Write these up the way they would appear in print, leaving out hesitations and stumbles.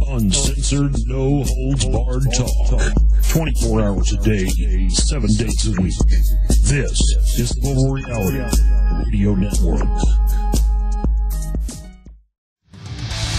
Uncensored, no holds barred talk. 24 hours a day, 7 days a week. This is Global Reality Radio Network.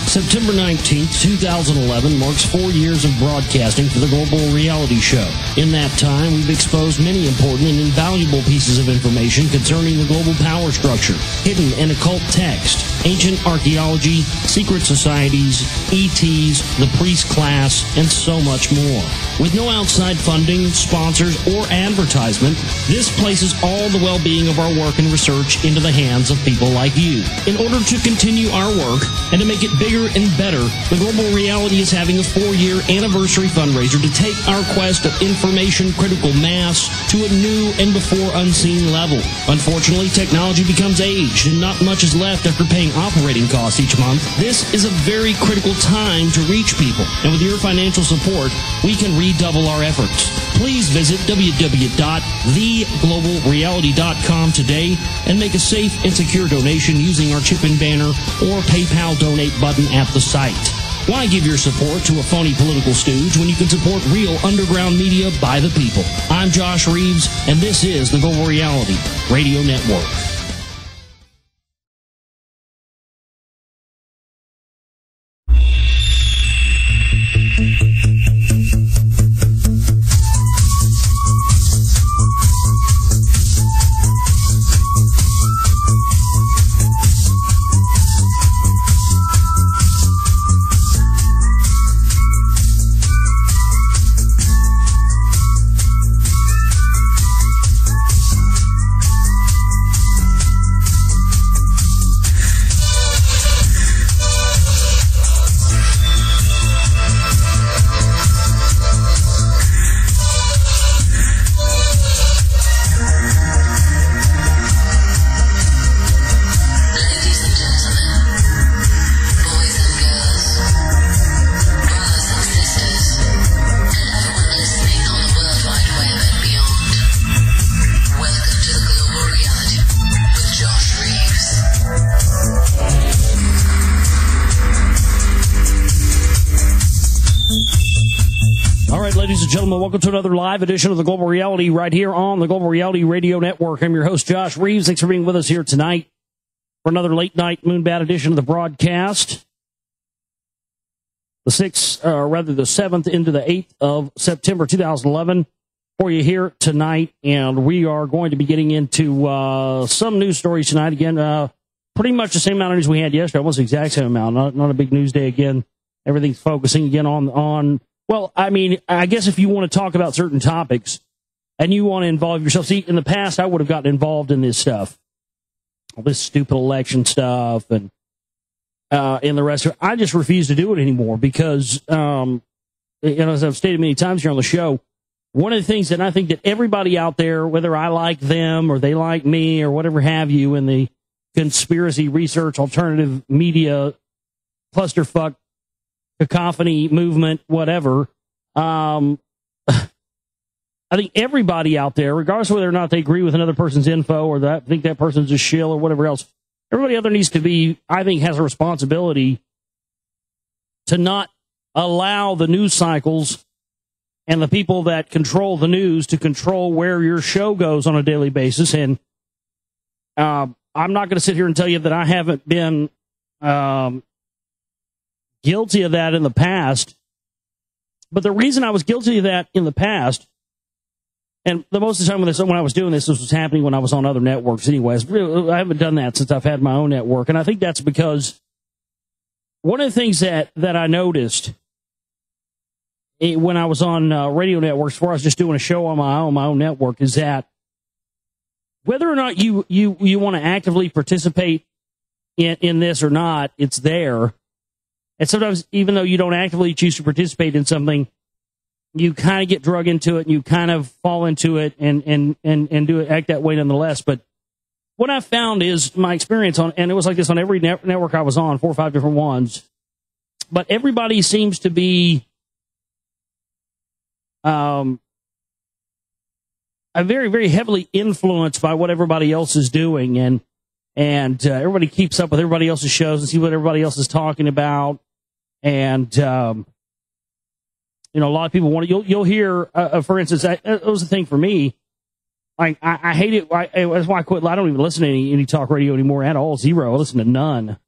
September 19th, 2011 marks 4 years of broadcasting for the Global Reality Show. In that time, we've exposed many important and invaluable pieces of information concerning the global power structure, hidden and occult text, ancient archaeology, secret societies, ETs, the priest class, and so much more. With no outside funding, sponsors, or advertisement, this places all the well-being of our work and research into the hands of people like you. In order to continue our work and to make it bigger and better, the Global Reality is having a 4-year anniversary fundraiser to take our quest of information critical mass to a new and before unseen level. Unfortunately, technology becomes aged and not much is left after paying operating costs each month. This is a very critical time to reach people, and with your financial support, we can redouble our efforts. Please visit www.theglobalreality.com today and make a safe and secure donation using our chip and banner or PayPal donate button at the site. Why give your support to a phony political stooge when you can support real underground media by the people? I'm Josh Reeves, and this is the Global Reality Radio Network. Gentlemen, welcome to another live edition of the Global Reality right here on the Global Reality Radio Network. I'm your host, Josh Reeves. Thanks for being with us here tonight for another late night Moonbat edition of the broadcast. The 7th into the 8th of September 2011 for you here tonight. And we are going to be getting into some news stories tonight. Again, pretty much the same amount of news we had yesterday. Almost the exact same amount. Not a big news day again. Everything's focusing again on well, I mean, I guess if you want to talk about certain topics and you want to involve yourself. See, in the past, I would have gotten involved in this stuff, all this stupid election stuff and the rest of it. I just refuse to do it anymore because, as I've stated many times here on the show, one of the things that I think that everybody out there, whether I like them or they like me or whatever have you in the conspiracy research, alternative media, clusterfuck, cacophony movement, whatever. I think everybody out there, regardless of whether or not they agree with another person's info or that think that person's a shill or whatever else, everybody out there needs to be, I think, has a responsibility to not allow the news cycles and the people that control the news to control where your show goes on a daily basis. And I'm not going to sit here and tell you that I haven't been guilty of that in the past. But the reason I was guilty of that in the past, and the most of the time when I was doing this was happening when I was on other networks anyways. I haven't done that since I've had my own network. And I think that's because one of the things that I noticed when I was on radio networks, before I was just doing a show on my own network, is that whether or not you want to actively participate in this or not, it's there. And sometimes, even though you don't actively choose to participate in something, you kind of get drug into it and you kind of fall into it and do it, act that way nonetheless. But what I found is my experience on, and it was like this on every network I was on, 4 or 5 different ones, but everybody seems to be very, very heavily influenced by what everybody else is doing. And everybody keeps up with everybody else's shows and see what everybody else is talking about. And, a lot of people want to, you'll hear, for instance, that was the thing for me. Like, I hate it. That's why I quit. I don't even listen to any talk radio anymore at all. Zero. I listen to none.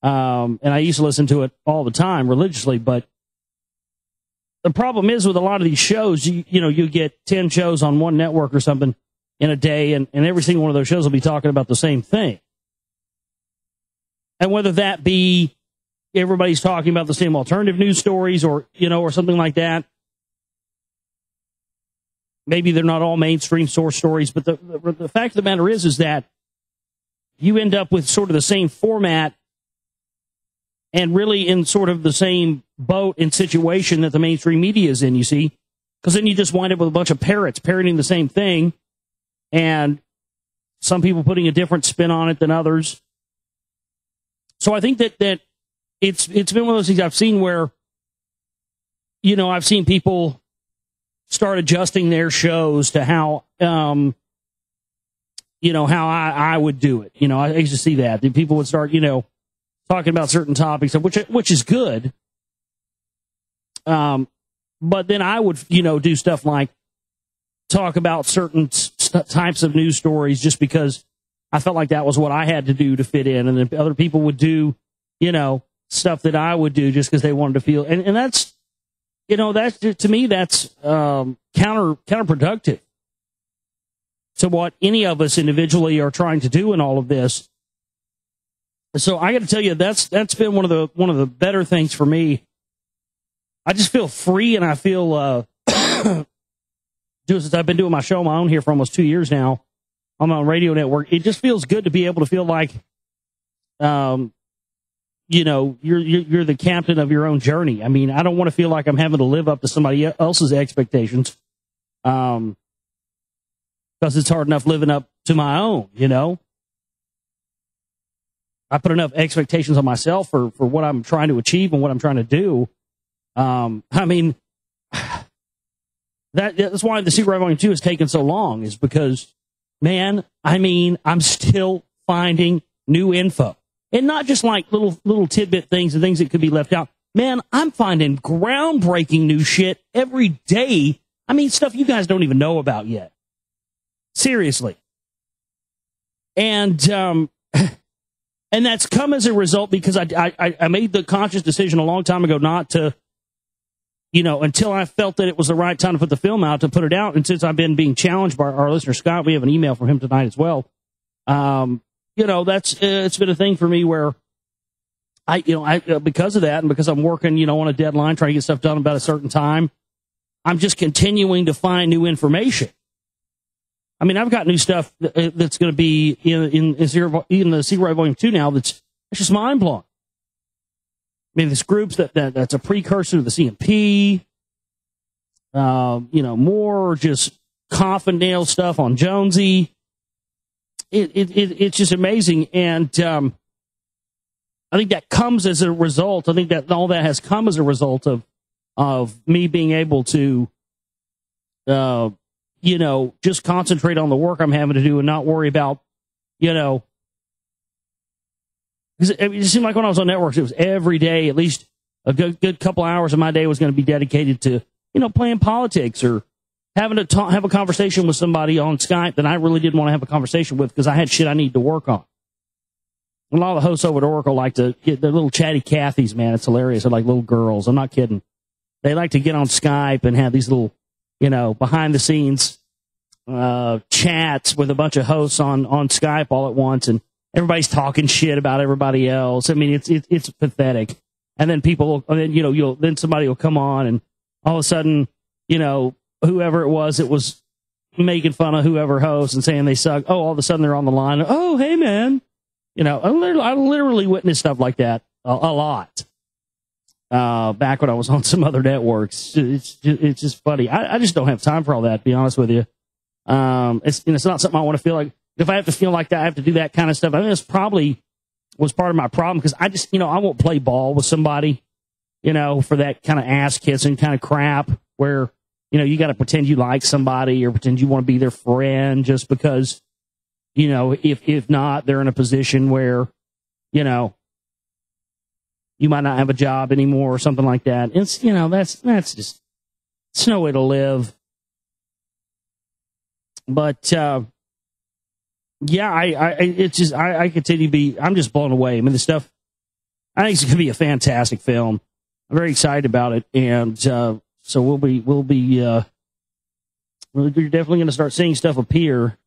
And I used to listen to it all the time religiously, but the problem is with a lot of these shows, you get 10 shows on one network or something in a day, and every single one of those shows will be talking about the same thing. And whether that be everybody's talking about the same alternative news stories or something like that. Maybe they're not all mainstream source stories, but the fact of the matter is that you end up with sort of the same format and really in sort of the same boat and situation that the mainstream media is in, you see? Because then you just wind up with a bunch of parrots parroting the same thing, and some people putting a different spin on it than others. So I think that it's been one of those things I've seen where, I've seen people start adjusting their shows to how, how I would do it. I used to see that. People would start, talking about certain topics, which is good. But then I would, do stuff like talk about certain types of news stories just because I felt like that was what I had to do to fit in. And then other people would do, stuff that I would do just because they wanted to feel. And that's, that's, to me, that's counterproductive to what any of us individually are trying to do in all of this. So I got to tell you, that's been one of the better things for me. I just feel free, and I feel since I've been doing my show on my own here for almost 2 years now on my own radio network. It just feels good to be able to feel like, you're the captain of your own journey. I mean, I don't want to feel like I'm having to live up to somebody else's expectations, because it's hard enough living up to my own. I put enough expectations on myself for what I'm trying to achieve and what I'm trying to do. I mean, that's why the Secret Volume 2 has taken so long, is because, man, I mean, I'm still finding new info. And not just like little tidbit things and things that could be left out. Man, I'm finding groundbreaking new shit every day. I mean, stuff you guys don't even know about yet. Seriously. And that's come as a result because I made the conscious decision a long time ago not to, until I felt that it was the right time to put the film out, to put it out. And since I've been being challenged by our listener, Scott, we have an email from him tonight as well. That's, it's been a thing for me where I because of that, and because I'm working, on a deadline, trying to get stuff done about a certain time, I'm just continuing to find new information. I mean, I've got new stuff that's going to be in the Secret Volume 2 now that's just mind blowing. I mean, this group's that's a precursor to the CMP. More just coffin nail stuff on Jonesy. It's just amazing, and I think that comes as a result. I think that all that has come as a result of me being able to, just concentrate on the work I'm having to do and not worry about, because it seemed like when I was on networks, it was every day, at least a good couple hours of my day was going to be dedicated to, playing politics or having to have a conversation with somebody on Skype that I really didn't want to have a conversation with because I had shit I need to work on. A lot of the hosts over at Oracle like to get their little chatty Cathys, man. It's hilarious. They're like little girls. I'm not kidding. They like to get on Skype and have these little, behind the scenes chats with a bunch of hosts on Skype all at once, and everybody's talking shit about everybody else. I mean, it's pathetic. And then then somebody will come on, and all of a sudden, whoever it was making fun of whoever hosts and saying they suck. Oh, all of a sudden they're on the line. Oh, hey man. I literally witnessed stuff like that a lot. Back when I was on some other networks. It's just funny. I just don't have time for all that, to be honest with you. It's not something I want to feel like. If I have to feel like that, I have to do that kind of stuff. I think this probably was part of my problem, because I just, I won't play ball with somebody, for that kind of ass kissing kind of crap where, you got to pretend you like somebody or pretend you want to be their friend just because, if not, they're in a position where, you might not have a job anymore or something like that. It's, you know, that's just, it's no way to live. But, yeah, it's just, I continue to be, I'm just blown away. I mean, the stuff, I think it's going to be a fantastic film. I'm very excited about it. And, so you're definitely going to start seeing stuff appear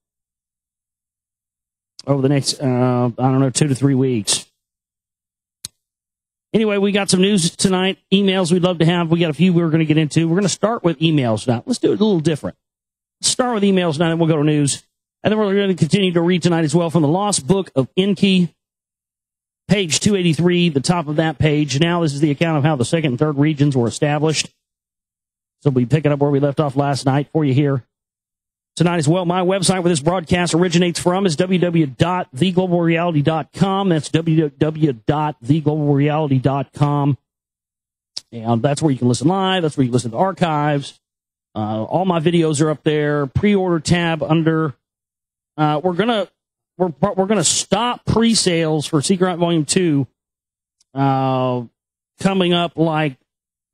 over the next, I don't know, 2 to 3 weeks. Anyway, we got some news tonight. Emails we'd love to have. We got a few we're going to get into. We're going to start with emails now. Let's do it a little different. Let's start with emails now, and we'll go to news. And then we're going to continue to read tonight as well from the Lost Book of Enki, page 283, the top of that page. Now this is the account of how the second and third regions were established. So we'll be picking up where we left off last night for you here tonight as well. My website where this broadcast originates from is www.theglobalreality.com. That's www.theglobalreality.com. And that's where you can listen live. That's where you can listen to archives. All my videos are up there. Pre-order tab under. We're gonna stop pre-sales for Secret Hunt Volume 2 coming up like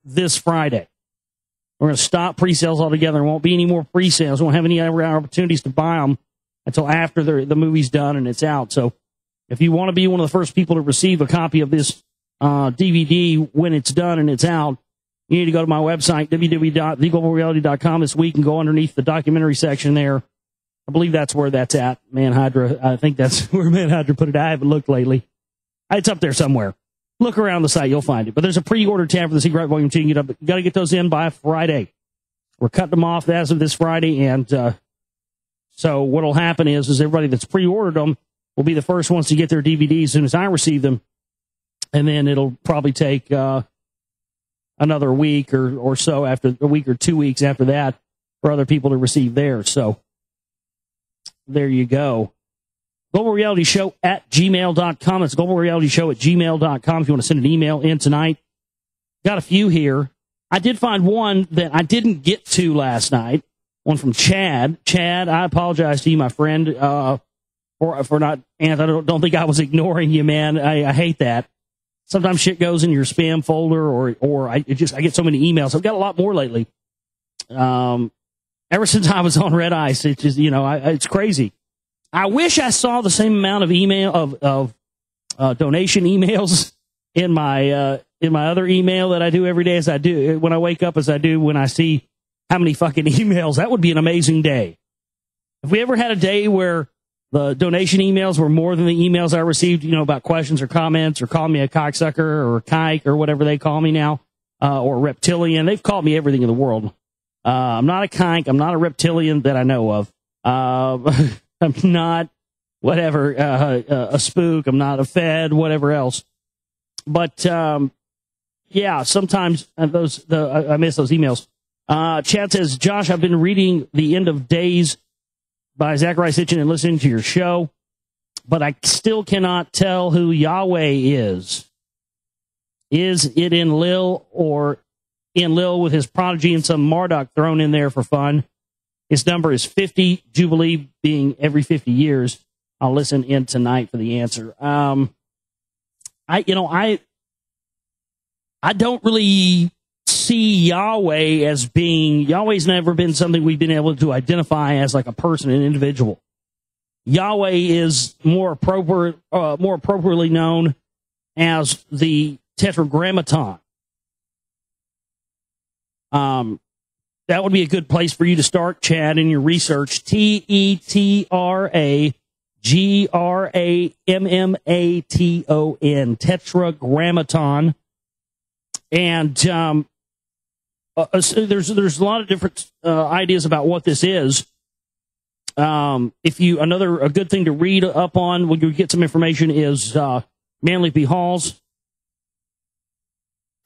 this Friday. We're going to stop pre-sales altogether. There won't be any more pre-sales. We won't have any other opportunities to buy them until after the movie's done and it's out. So if you want to be one of the first people to receive a copy of this DVD when it's done and it's out, you need to go to my website, www.theglobalreality.com this week and go underneath the documentary section there. I believe that's where that's at, Manhydra. I think that's where Manhydra put it. I haven't looked lately. It's up there somewhere. Look around the site, you'll find it. But there's a pre-order tab for the Secret Volume 2. You got to get those in by Friday. We're cutting them off as of this Friday, and so what'll happen is everybody that's pre-ordered them will be the first ones to get their DVDs as soon as I receive them, and then it'll probably take another week or so, after a week or 2 weeks after that, for other people to receive theirs. So there you go. Global Reality Show at gmail.com. It's Global Reality Show at gmail.com if you want to send an email in tonight. Got a few here. I did find one that I didn't get to last night. One from Chad. Chad, I apologize to you, my friend, for not, and I don't think I was ignoring you, man. I hate that. Sometimes shit goes in your spam folder or I get so many emails. I've got a lot more lately. Ever since I was on Red Ice, it's just, it's crazy. I wish I saw the same amount of email of donation emails in my other email that I do every day as I do when I wake up as I do when I see how many fucking emails. That would be an amazing day. If we ever had a day where the donation emails were more than the emails I received, about questions or comments or calling me a cocksucker or a kike or whatever they call me now, or reptilian. They've called me everything in the world. I'm not a kike. I'm not a reptilian that I know of. I'm not whatever, a spook. I'm not a fed, whatever else. But, yeah, sometimes I miss those emails. Chad says, Josh, I've been reading The End of Days by Zachariah Sitchin and listening to your show, but I still cannot tell who Yahweh is. Is it Enlil or Enlil with his prodigy and some Marduk thrown in there for fun? His number is 50, Jubilee being every 50 years. I'll listen in tonight for the answer. I don't really see Yahweh as being, Yahweh's never been something we've been able to identify as like a person, an individual. Yahweh is more appropriately known as the Tetragrammaton. That would be a good place for you to start, Chad, in your research. Tetragrammaton, Tetragrammaton. And there's a lot of different ideas about what this is. A good thing to read up on when you get some information is Manly P. Hall's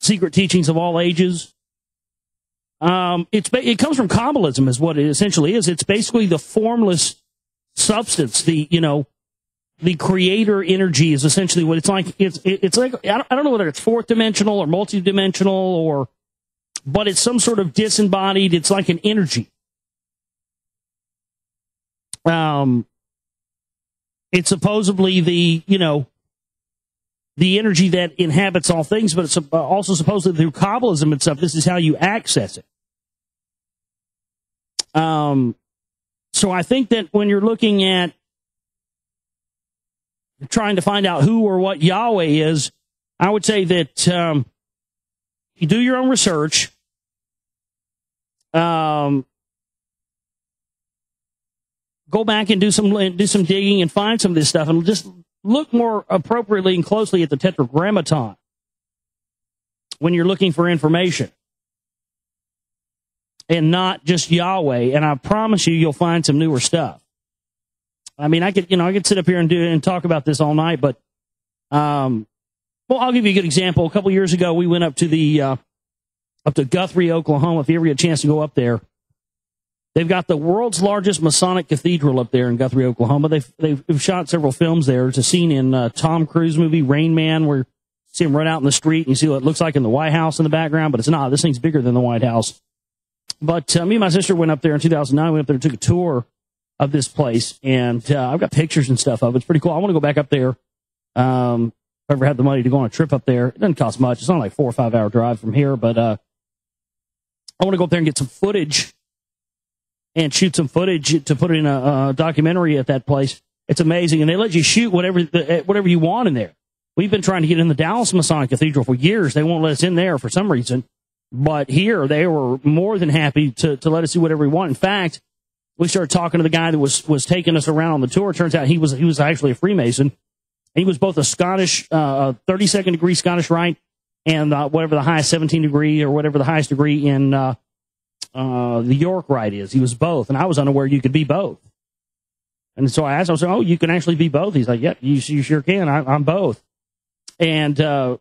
Secret Teachings of All Ages. It comes from Kabbalism is what it essentially is. It's basically the formless substance. The creator energy is essentially what it's like. It's like, I don't know whether it's fourth dimensional or multidimensional but it's some sort of disembodied, it's like an energy. It's supposedly the the energy that inhabits all things, but it's also supposedly through Kabbalism and stuff. This is how you access it. So I think that when you're looking at trying to find out who or what Yahweh is, I would say that you do your own research. Go back and do some digging and find some of this stuff, and just look more appropriately and closely at the Tetragrammaton when you're looking for information, and not just Yahweh. And I promise you'll find some newer stuff. I mean, I could sit up here and talk about this all night, but well, I'll give you a good example. A couple years ago, we went up to Guthrie, Oklahoma. If you ever get a chance to go up there, they've got the world's largest Masonic cathedral up there in Guthrie, Oklahoma. They've shot several films there. There's a scene in Tom Cruise movie Rain Man where you see him run out in the street and you see what it looks like in the White House in the background, but it's not. This thing's bigger than the White House. But me and my sister went up there in 2009. We went up there and took a tour of this place, and I've got pictures and stuff of it. It's pretty cool. I want to go back up there. If I ever had the money to go on a trip up there, it doesn't cost much. It's only like 4 or 5 hour drive from here, but I want to go up there and get some footage and shoot some footage to put in a documentary at that place. It's amazing, and they let you shoot whatever you want in there. We've been trying to get in the Dallas Masonic Cathedral for years. They won't let us in there for some reason, but here they were more than happy to let us do whatever we want. In fact, we started talking to the guy that was taking us around on the tour. Turns out he was actually a Freemason. He was both a Scottish, 32nd degree Scottish Rite, and whatever the highest 17 degree or whatever the highest degree in the York Rite is. He was both, and I was unaware you could be both. And so I asked him, I said, "Oh, you can actually be both?" He's like, "Yep, you sure can. I'm both." And as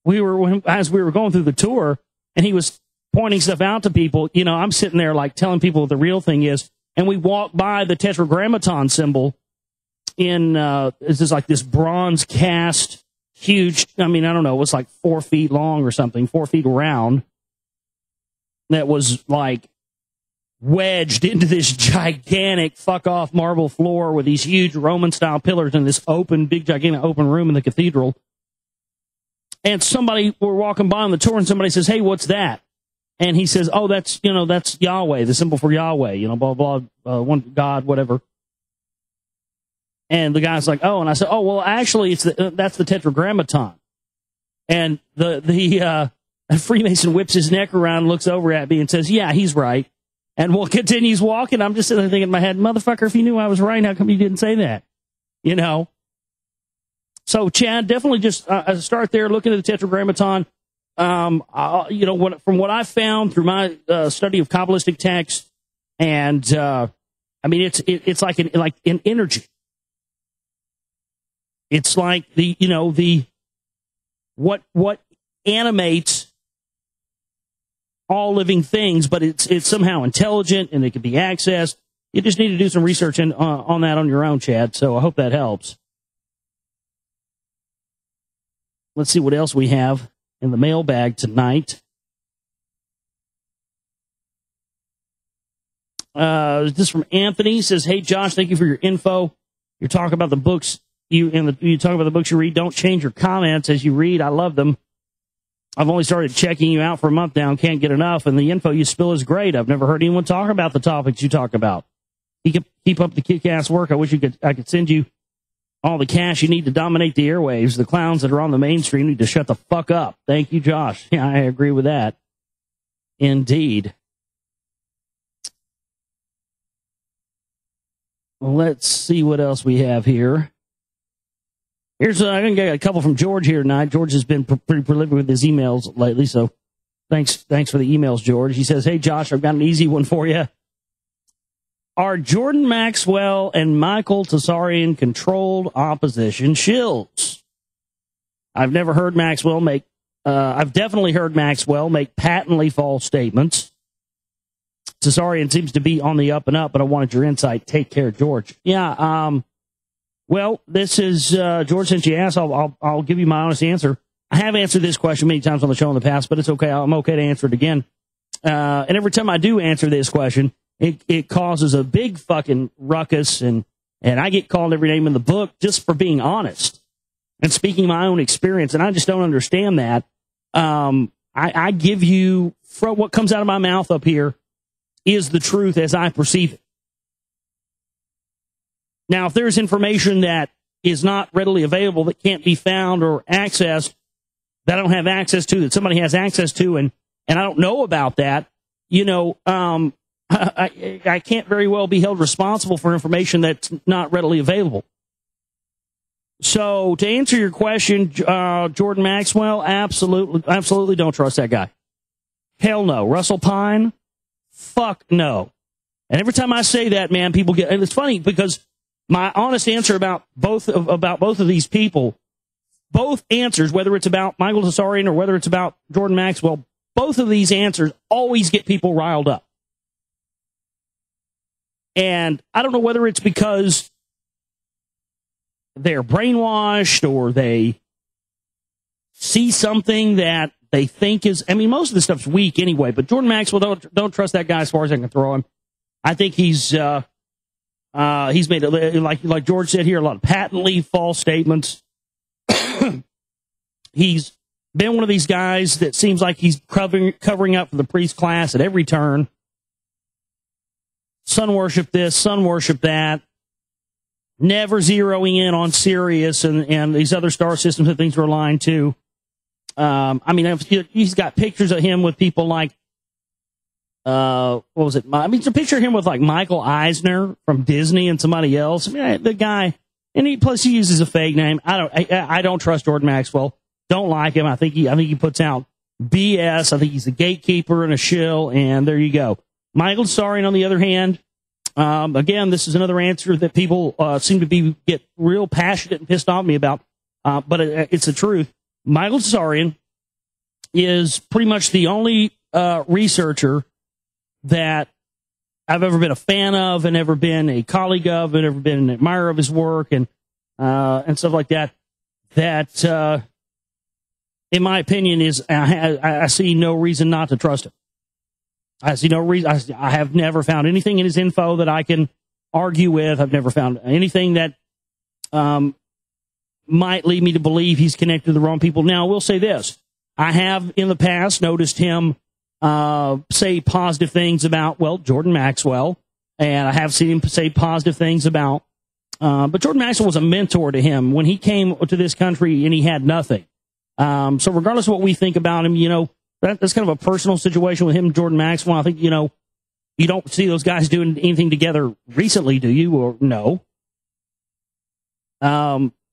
we were going through the tour, and he was pointing stuff out to people, I'm sitting there like telling people what the real thing is, and we walked by the Tetragrammaton symbol in it's just like this bronze cast, huge. I don't know, it was like 4 feet long or something, 4 feet around. That was like wedged into this gigantic fuck off marble floor with these huge Roman style pillars in this big gigantic open room in the cathedral. And we're walking by on the tour, and somebody says, "Hey, what's that?" And he says, "Oh, that's Yahweh, the symbol for Yahweh, blah, blah, one God, whatever." And the guy's like, "Oh," and I said, "Oh, well, actually, that's the Tetragrammaton." And the Freemason whips his neck around, looks over at me and says, "Yeah, he's right." And continues walking. I'm just sitting there thinking in my head, motherfucker, if you knew I was right, how come you didn't say that? So, Chad, definitely just start there, looking at the Tetragrammaton. From what I've found through my study of Kabbalistic texts, and it's like an energy. It's like what animates all living things, but it's somehow intelligent and it can be accessed. You just need to do some research on that on your own, Chad. So I hope that helps. Let's see what else we have in the mailbag tonight. This from Anthony. He says, "Hey Josh, thank you for your info. You're talking about the books you talk about the books you read. Don't change your comments as you read. I love them. I've only started checking you out for a month now and can't get enough. And the info you spill is great. I've never heard anyone talk about the topics you talk about. Keep up the kick-ass work. I wish I could send you all the cash you need to dominate the airwaves. The clowns that are on the mainstream need to shut the fuck up. Thank you, Josh." Yeah, I agree with that. Indeed. Well, let's see what else we have here. Here's I'm going to get a couple from George here tonight. George has been pretty prolific with his emails lately, so thanks for the emails, George. He says, "Hey, Josh, I've got an easy one for you. Are Jordan Maxwell and Michael Tsarian controlled opposition shills? I've never heard Maxwell make, I've definitely heard Maxwell make patently false statements. Tsarian seems to be on the up and up, but I wanted your insight. Take care, George." Yeah, well, this is, George, since you asked, I'll give you my honest answer. I have answered this question many times on the show in the past, but it's okay. I'm okay to answer it again. And every time I do answer this question, it causes a big fucking ruckus, and I get called every name in the book just for being honest. and speaking my own experience, and I just don't understand that. I give you, from what comes out of my mouth up here is the truth as I perceive it. Now, if there's information that is not readily available, that can't be found or accessed, that I don't have access to, that somebody has access to, and I don't know about that, I can't very well be held responsible for information that's not readily available. So to answer your question, Jordan Maxwell, absolutely don't trust that guy. Hell no. Russell Pine, fuck no. And every time I say that, man, people get, and it's funny because my honest answer about both of these people, both answers, whether it's about Michael Tsarian or whether it's about Jordan Maxwell, both of these answers always get people riled up. And I don't know whether it's because they're brainwashed or they see something that they think is, I mean, most of the stuff's weak anyway, but Jordan Maxwell, don't trust that guy as far as I can throw him. I think he's made, like George said here, a lot of patently false statements. He's been one of these guys that seems like he's covering up for the priest class at every turn. Sun worship this, sun worship that. Never zeroing in on Sirius and these other star systems that things were aligned to. I mean, he's got pictures of him with people like, what was it? I mean, it's a picture of him with like Michael Eisner from Disney and somebody else. I mean, the guy, and plus he uses a fake name. I don't trust Jordan Maxwell. Don't like him. I think he puts out BS. I think he's a gatekeeper and a shill, and there you go. Michael Tsarian, on the other hand, again, this is another answer that people seem to get real passionate and pissed off at me about, but it's the truth. Michael Tsarian is pretty much the only researcher that I've ever been a fan of and ever been a colleague of and ever been an admirer of his work and stuff like that. That, in my opinion, is I see no reason not to trust him. I see no reason. I have never found anything in his info that I can argue with. I've never found anything that might lead me to believe he's connected to the wrong people. Now, I will say this. I have in the past noticed him say positive things about, Jordan Maxwell, and I have seen him say positive things about, but Jordan Maxwell was a mentor to him when he came to this country and he had nothing. So regardless of what we think about him, that's kind of a personal situation with him and Jordan Maxwell. I think, you don't see those guys doing anything together recently, do you? Or no?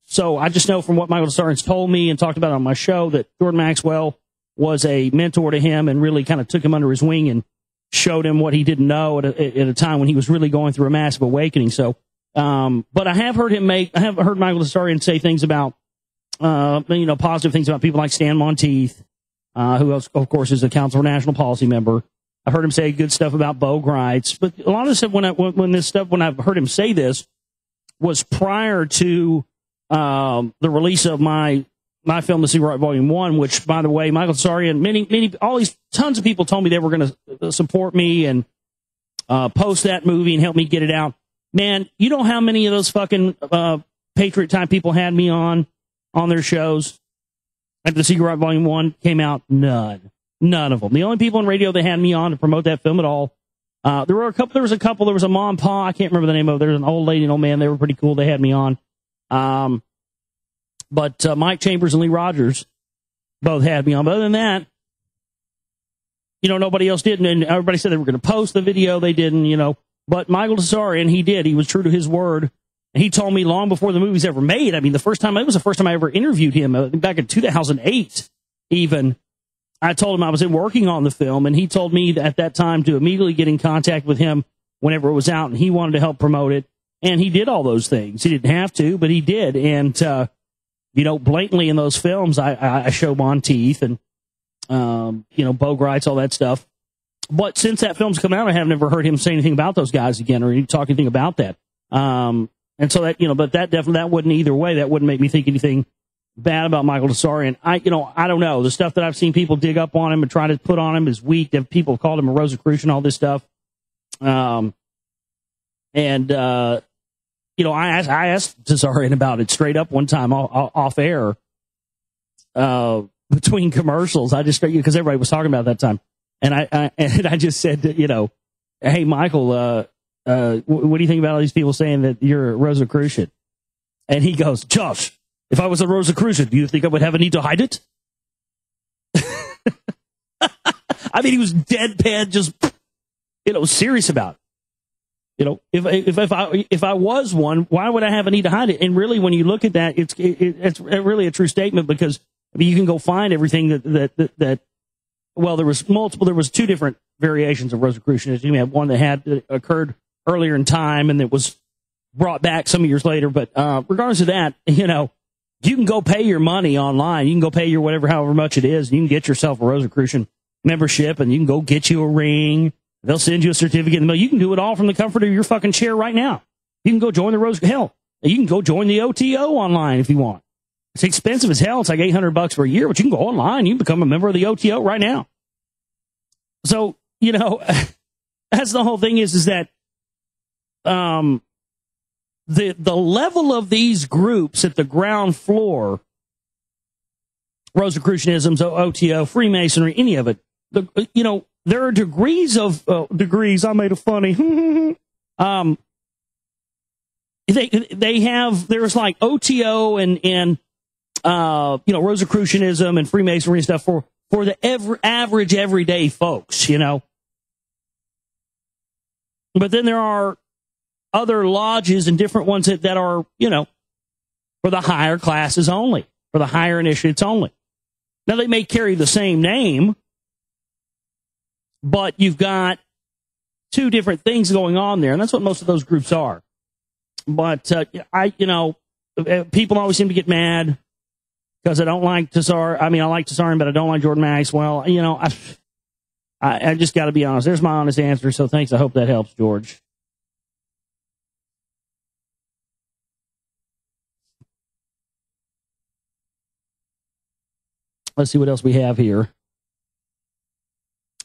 So I just know from what Michael Tsarian's told me and talked about on my show that Jordan Maxwell was a mentor to him and really kind of took him under his wing and showed him what he didn't know at a time when he was really going through a massive awakening. So, but I have heard Michael Tsarian say things about, positive things about people like Stan Monteith, who else, of course, is a Council for National Policy member. I heard him say good stuff about Bo Greitz, but a lot of the stuff when I've heard him say this was prior to the release of my film, The Secret Right Volume 1, which, by the way, Michael Tsarian, tons of people told me they were going to support me and post that movie and help me get it out. Man, you know how many of those fucking Patriot type people had me on their shows after The Secret Right Volume 1 came out? None of them. The only people on radio that had me on to promote that film at all, there was a couple. There was a mom and pa. I can't remember the name of it. There was an old lady and old man. They were pretty cool. They had me on. But Mike Chambers and Lee Rogers both had me on. But other than that, nobody else did. And everybody said they were going to post the video. They didn't, But Michael Tsarian, he did. He was true to his word. And he told me long before the movie's ever made. I mean, it was the first time I ever interviewed him, back in 2008 even. I told him I was working on the film, and he told me that at that time to immediately get in contact with him whenever it was out, and he wanted to help promote it. And he did all those things. He didn't have to, but he did. And, blatantly in those films, I show Monteith and, Bo Greitz, all that stuff. But since that film's come out, I have never heard him say anything about those guys again or talk anything about that. And so that, but that definitely, that wouldn't either way, that wouldn't make me think anything bad about Michael Tsarian. I don't know. The stuff that I've seen people dig up on him and try to put on him is weak. People called him a Rosicrucian, all this stuff. I asked Cesarian about it straight up one time off air, between commercials. I just, because everybody was talking about it that time. And I just said, hey, Michael, what do you think about all these people saying that you're a Rosicrucian? And he goes, Josh, if I was a Rosicrucian, do you think I would have a need to hide it? I mean, he was deadpan, just, serious about it. If I was one, why would I have a need to hide it? And really, when you look at that, it's really a true statement, because you can go find everything that well, there was two different variations of Rosicrucianism. You had one that occurred earlier in time and that was brought back some years later. But regardless of that, you can go pay your money online. You can go pay your however much it is. And you can get yourself a Rosicrucian membership, and you can go get you a ring. They'll send you a certificate in the mail. You can do it all from the comfort of your fucking chair right now. You can go join the hell, you can go join the OTO online if you want. It's expensive as hell. It's like $800 for a year, but you can go online. You can become a member of the OTO right now. So, that's the whole thing is that, the level of these groups at the ground floor, Rosicrucianism, OTO, Freemasonry, any of it, there are degrees of degrees. I made a funny. There's like OTO and Rosicrucianism and Freemasonry and stuff for the average everyday folks, But then there are other lodges and different ones that are, for the higher classes only, for the higher initiates only. Now, they may carry the same name, but you've got two different things going on there, and that's what most of those groups are. But, people always seem to get mad because I don't like Tassar. I mean, I like Tassarian, but I don't like Jordan Maxwell. I just got to be honest. There's my honest answer, so thanks. I hope that helps, George. Let's see what else we have here.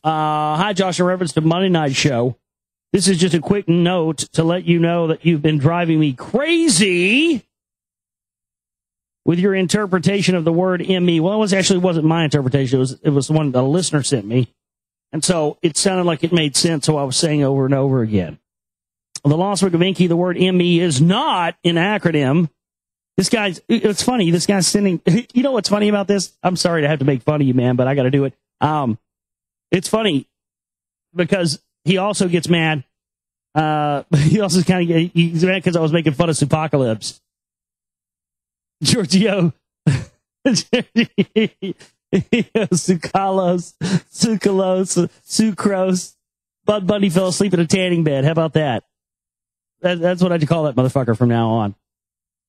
Hi, Josh, in reference to Monday Night Show. This is just a quick note to let you know that you've been driving me crazy with your interpretation of the word ME. Well, it wasn't my interpretation. It was the one the listener sent me. And so it sounded like it made sense, so I was saying over and over again. The Lost Book of Inky, the word ME is not an acronym. It's funny, this guy's sending, you know what's funny about this? I'm sorry to have to make fun of you, man, but I got to do it. It's funny because he also gets mad. He's mad because I was making fun of Supocalypse. Giorgio, Sucrose, Bud Bundy fell asleep in a tanning bed. How about that? That's what I call that motherfucker from now on.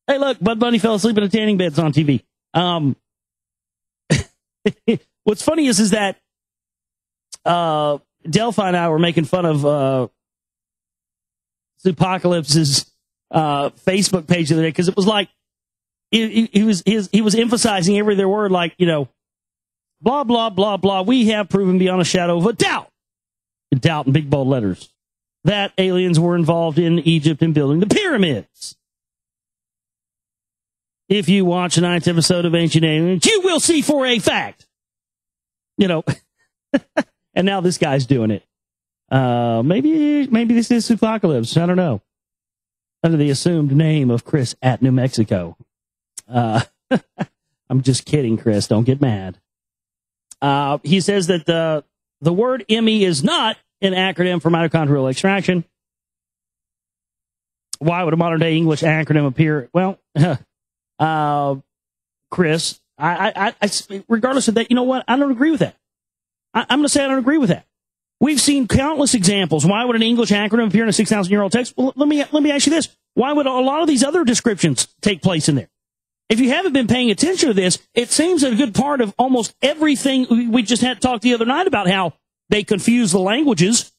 Hey, look, Bud Bunny fell asleep in a tanning bed. It's on TV. What's funny is that Delphi and I were making fun of Supocalypse's Facebook page the other day because it was like he was emphasizing every other word, like, blah blah blah blah. We have proven beyond a shadow of a doubt in big bold letters that aliens were involved in Egypt in building the pyramids. If you watch the 9th episode of Ancient Aliens, you will see for a fact. And now this guy's doing it. Maybe this is Supocalypse. I don't know. Under the assumed name of Chris at New Mexico. I'm just kidding, Chris. Don't get mad. He says that the word ME is not an acronym for mitochondrial extraction. Why would a modern day English acronym appear? Well, Chris, I regardless of that, you know what? I don't agree with that. I'm going to say I don't agree with that. We've seen countless examples. Why would an English acronym appear in a 6,000-year-old text? Well, let me ask you this. Why would a lot of these other descriptions take place in there? If you haven't been paying attention to this, it seems that a good part of almost everything we just had talked the other night about how they confused the languages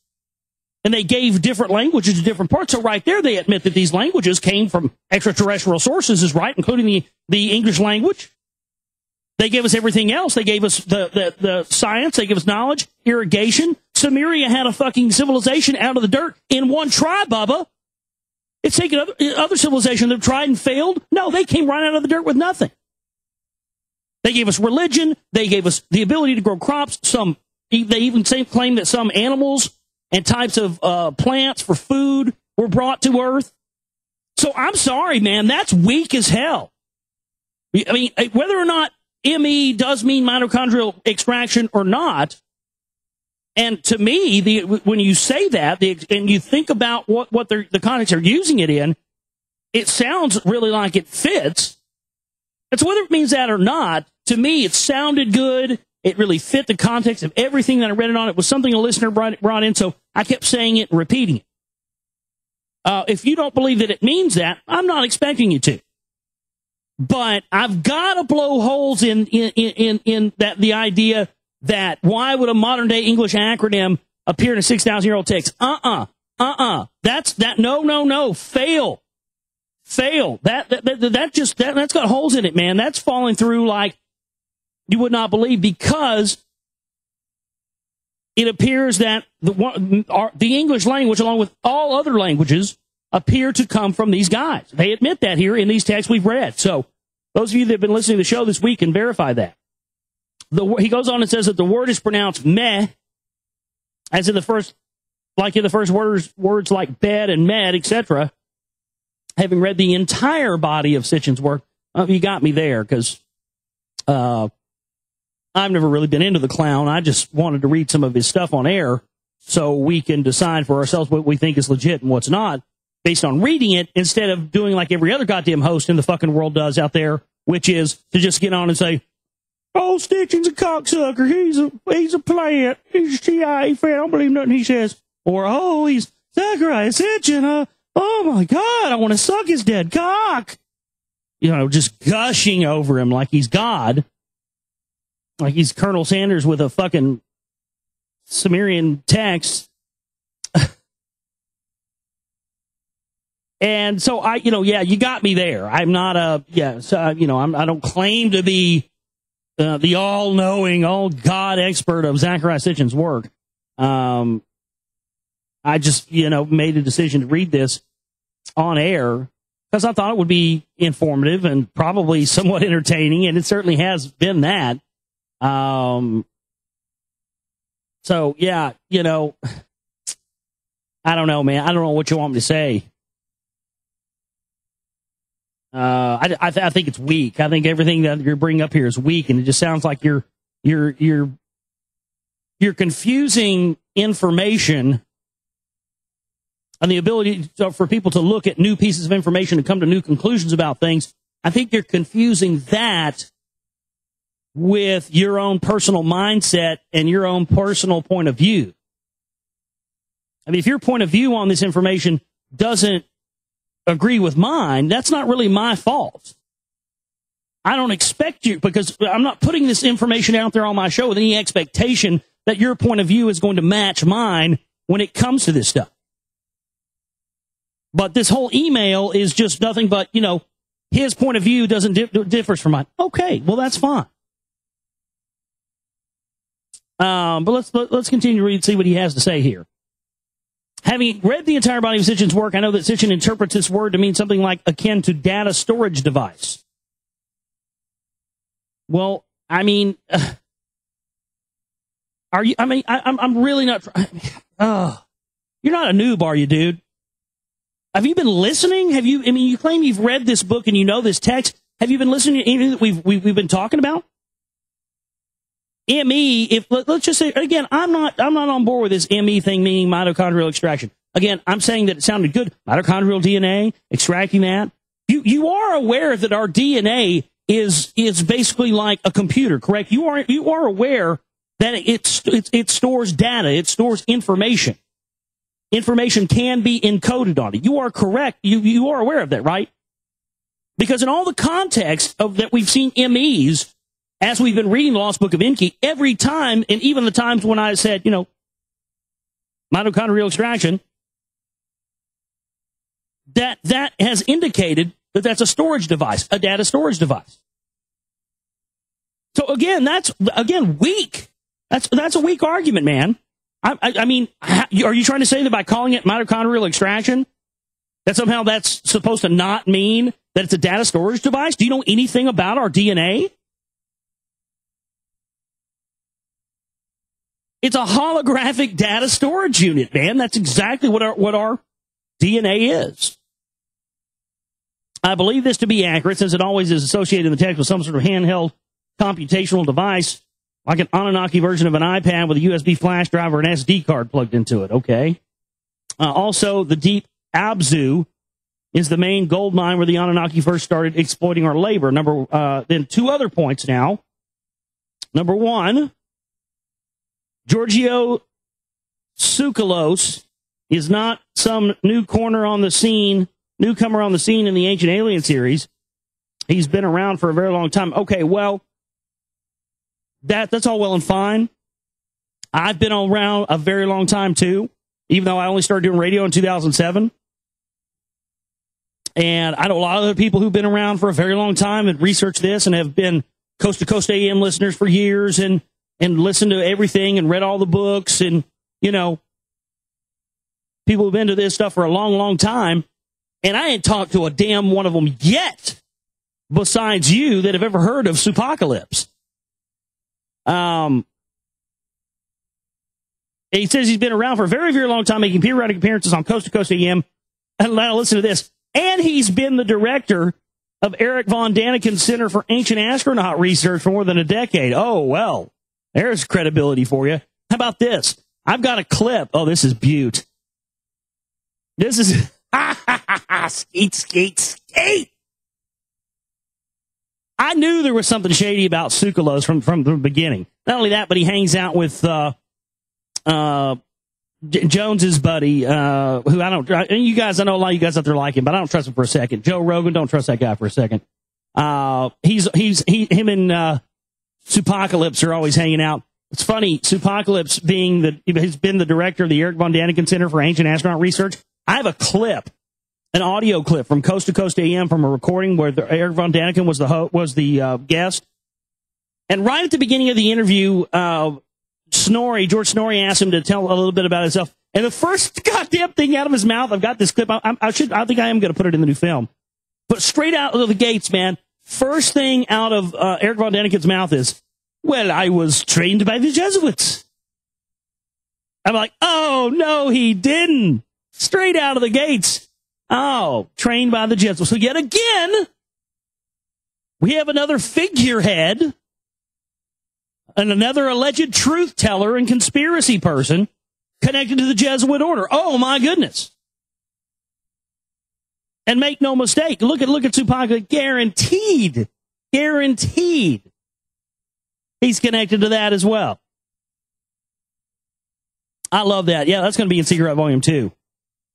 and they gave different languages to different parts. So right there, they admit that these languages came from extraterrestrial sources, is right, including the English language. They gave us everything else. They gave us the science. They gave us knowledge, irrigation. Samaria had a fucking civilization out of the dirt in one try, Bubba. It's taken other civilizations that have tried and failed. No, they came right out of the dirt with nothing. They gave us religion. They gave us the ability to grow crops. They even claim that some animals and types of plants for food were brought to Earth. So I'm sorry, man, that's weak as hell. I mean, whether or not ME does mean mitochondrial extraction or not, and to me, when you say that and you think about what the context they're using it in, it sounds really like it fits. And so whether it means that or not, to me, it sounded good. It really fit the context of everything that I read it on. It was something a listener brought in, so I kept saying it and repeating it. If you don't believe that it means that, I'm not expecting you to. But I've got to blow holes in that the idea that why would a modern day English acronym appear in a 6,000-year-old text? That's no. Fail. That's got holes in it, man. That's falling through like you would not believe, because it appears that the English language, along with all other languages, appear to come from these guys. They admit that here in these texts we've read. So those of you that have been listening to the show this week can verify that. He goes on and says that the word is pronounced meh, as in the first words like bed and med, etc. Having read the entire body of Sitchin's work, you got me there, because I've never really been into the clown. I just wanted to read some of his stuff on air so we can decide for ourselves what we think is legit and what's not, based on reading it, instead of doing like every other goddamn host in the fucking world does out there, which is to just get on and say, oh, Sitchin's a cocksucker. He's a plant. He's a CIA fan. I don't believe nothing he says. Or, oh, he's Zachariah Sitchin. Oh, my God, I want to suck his dead cock. You know, just gushing over him like he's God. Like he's Colonel Sanders with a fucking Sumerian text. And so you got me there. I'm not I don't claim to be the all-knowing, all-God expert of Zachariah Sitchin's work. I just, made a decision to read this on air because I thought it would be informative and probably somewhat entertaining, and it certainly has been that. So, yeah, I don't know, man. I don't know what you want me to say. I think it's weak. I think everything that you're bringing up here is weak, and it just sounds like you're confusing information and the ability for people to look at new pieces of information and come to new conclusions about things. I think you're confusing that with your own personal mindset and your own personal point of view. I mean, if your point of view on this information doesn't agree with mine, that's not really my fault. I don't expect you, because I'm not putting this information out there on my show with any expectation that your point of view is going to match mine when it comes to this stuff. But this whole email is just nothing but, his point of view doesn't differs from mine. Okay, well, that's fine. But let's continue to read, see what he has to say here. Having read the entire body of Sitchin's work, I know that Sitchin interprets this word to mean something like akin to data storage device. Well, I mean, are you? I mean, I'm really not. You're not a noob, are you, dude? Have you been listening? Have you? I mean, you claim you've read this book and you know this text. Have you been listening to anything that we've been talking about? ME, let's just say again, I'm not on board with this ME thing, meaning mitochondrial extraction. Again, I'm saying that it sounded good. Mitochondrial DNA, extracting that. You are aware that our DNA is basically like a computer, correct? You are aware that it stores data, it stores information. Information can be encoded on it. You are correct. You are aware of that, right? Because in all the context of that we've seen MEs, as we've been reading the Lost Book of Enki, every time, and even the times when I said, mitochondrial extraction, that has indicated that that's a storage device, a data storage device. So again, that's weak. That's a weak argument, man. I mean, are you trying to say that by calling it mitochondrial extraction, That somehow that's supposed to not mean that it's a data storage device? Do you know anything about our DNA? It's a holographic data storage unit, man. That's exactly what our DNA is. I believe this to be accurate, since it always is associated in the text with some sort of handheld computational device, like an Anunnaki version of an iPad with a USB flash drive or an SD card plugged into it. Okay. Also, the deep Abzu is the main gold mine where the Anunnaki first started exploiting our labor. Then two other points now. Number one, Giorgio Tsoukalos is not some newcomer on the scene in the Ancient Alien series. He's been around for a very long time. Okay, well, that's all well and fine. I've been around a very long time too, even though I only started doing radio in 2007. And I know a lot of other people who've been around for a very long time and researched this and have been coast to coast AM listeners for years and listened to everything and read all the books, and, you know, people who've been to this stuff for a long, long time. And I ain't talked to a damn one of them yet, besides you, that have ever heard of Supocalypse. He says he's been around for a very, very long time, making periodic appearances on Coast to Coast AM. And now listen to this. And he's been the director of Eric von Daniken's Center for Ancient Astronaut Research for more than a decade. Oh, well, there's credibility for you. How about this? I've got a clip. Oh, this is beaut. This is skeet, skeet, skeet. I knew there was something shady about Tsoukalos from the beginning. Not only that, but he hangs out with Jones's buddy, who I don't. And you guys, I know a lot of you guys out there like him, but I don't trust him for a second. Joe Rogan, don't trust that guy for a second. Him and Supocalypse are always hanging out. It's funny, Supocalypse has been the director of the Eric von Daniken Center for Ancient Astronaut Research. I have a clip, an audio clip from Coast to Coast AM from a recording where Eric von Daniken was the guest. And right at the beginning of the interview, George Snorri asked him to tell a little bit about himself. And the first goddamn thing out of his mouth, I've got this clip. I think I am going to put it in the new film. But straight out of the gates, man, first thing out of Eric von Daniken's mouth is, well, I was trained by the Jesuits. I'm like, oh, no, he didn't. Straight out of the gates. Oh, trained by the Jesuits. So yet again, we have another figurehead and another alleged truth teller and conspiracy person connected to the Jesuit order. Oh, my goodness. And make no mistake, look at Tupac, guaranteed. He's connected to that as well. I love that. Yeah, that's going to be in Secret Volume 2.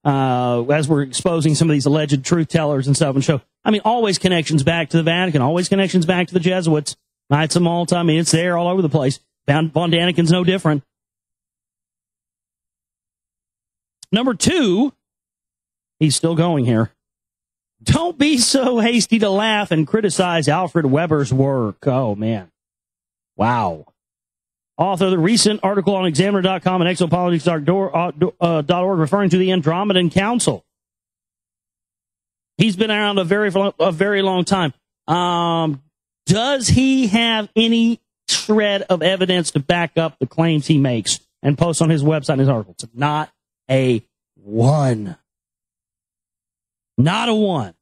As we're exposing some of these alleged truth tellers and stuff and show. I mean, always connections back to the Vatican, always connections back to the Jesuits. Knights of Malta. I mean, it's there all over the place. Von Daniken's no different. Number 2, he's still going here. Don't be so hasty to laugh and criticize Alfred Weber's work. Oh, man. Wow. Author of the recent article on Examiner.com and exopolitics.org referring to the Andromedan Council. He's been around a very long time. Does he have any shred of evidence to back up the claims he makes and posts on his website and his articles? Not a one. Not a one.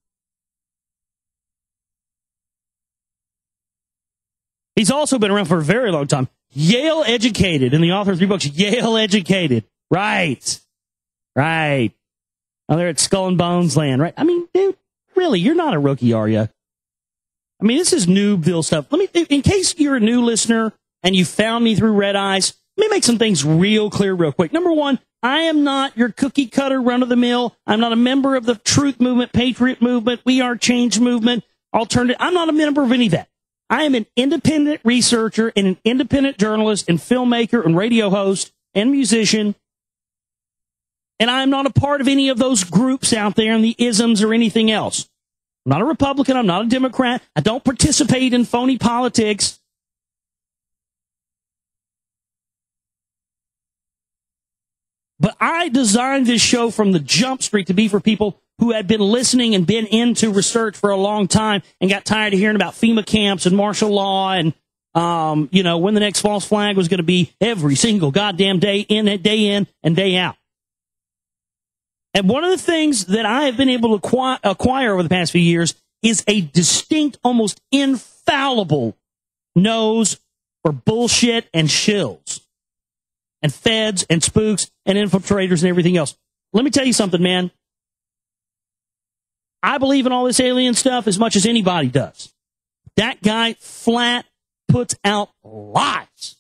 He's also been around for a very long time. Yale educated, and the author of 3 books, Yale educated. Right. Now they're at Skull and Bones land, right? I mean, dude, really, you're not a rookie, are you? I mean, this is Noobville stuff. In case you're a new listener and you found me through Red Eyes, let me make some things real clear real quick. Number 1, I am not your cookie cutter run of the mill. I'm not a member of the Truth Movement, Patriot Movement, We Are Change Movement, Alternative. I'm not a member of any of that. I am an independent researcher and an independent journalist and filmmaker and radio host and musician. And I'm not a part of any of those groups out there and the isms or anything else. I'm not a Republican. I'm not a Democrat. I don't participate in phony politics. But I designed this show from the jump street to be for people who had been listening and been into research for a long time and got tired of hearing about FEMA camps and martial law and, when the next false flag was going to be every single goddamn day in and day out. And one of the things that I have been able to acquire over the past few years is a distinct, almost infallible nose for bullshit and shills and feds and spooks and infiltrators and everything else. Let me tell you something, man. I believe in all this alien stuff as much as anybody does. That guy flat puts out lies.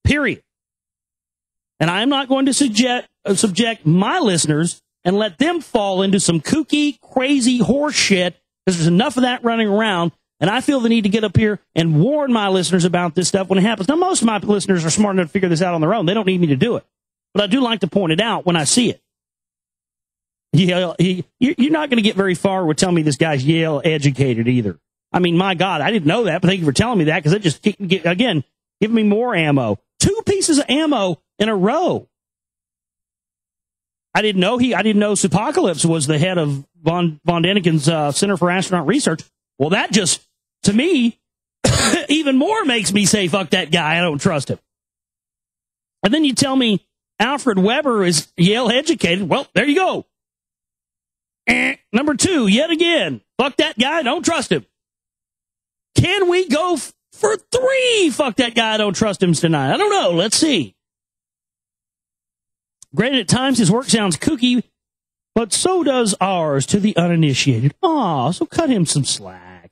Period. And I'm not going to subject my listeners and let them fall into some kooky, crazy horse shit, because there's enough of that running around. And I feel the need to get up here and warn my listeners about this stuff when it happens. Now, most of my listeners are smart enough to figure this out on their own. They don't need me to do it. But I do like to point it out when I see it. You're not going to get very far with telling me this guy's Yale educated either. I mean, my God, I didn't know that, but thank you for telling me that, because it just, again, give me more ammo. 2 pieces of ammo in a row. I didn't know Supocalypse was the head of von Däniken's Center for Astronaut Research. Well, that just, to me, even more makes me say, fuck that guy. I don't trust him. And then you tell me Alfred Weber is Yale educated. Well, there you go. Number 2, yet again, fuck that guy. Don't trust him. Can we go for 3? Fuck that guy. I don't trust him tonight. I don't know. Let's see. Granted, at times his work sounds kooky, but so does ours to the uninitiated. Aw, so cut him some slack.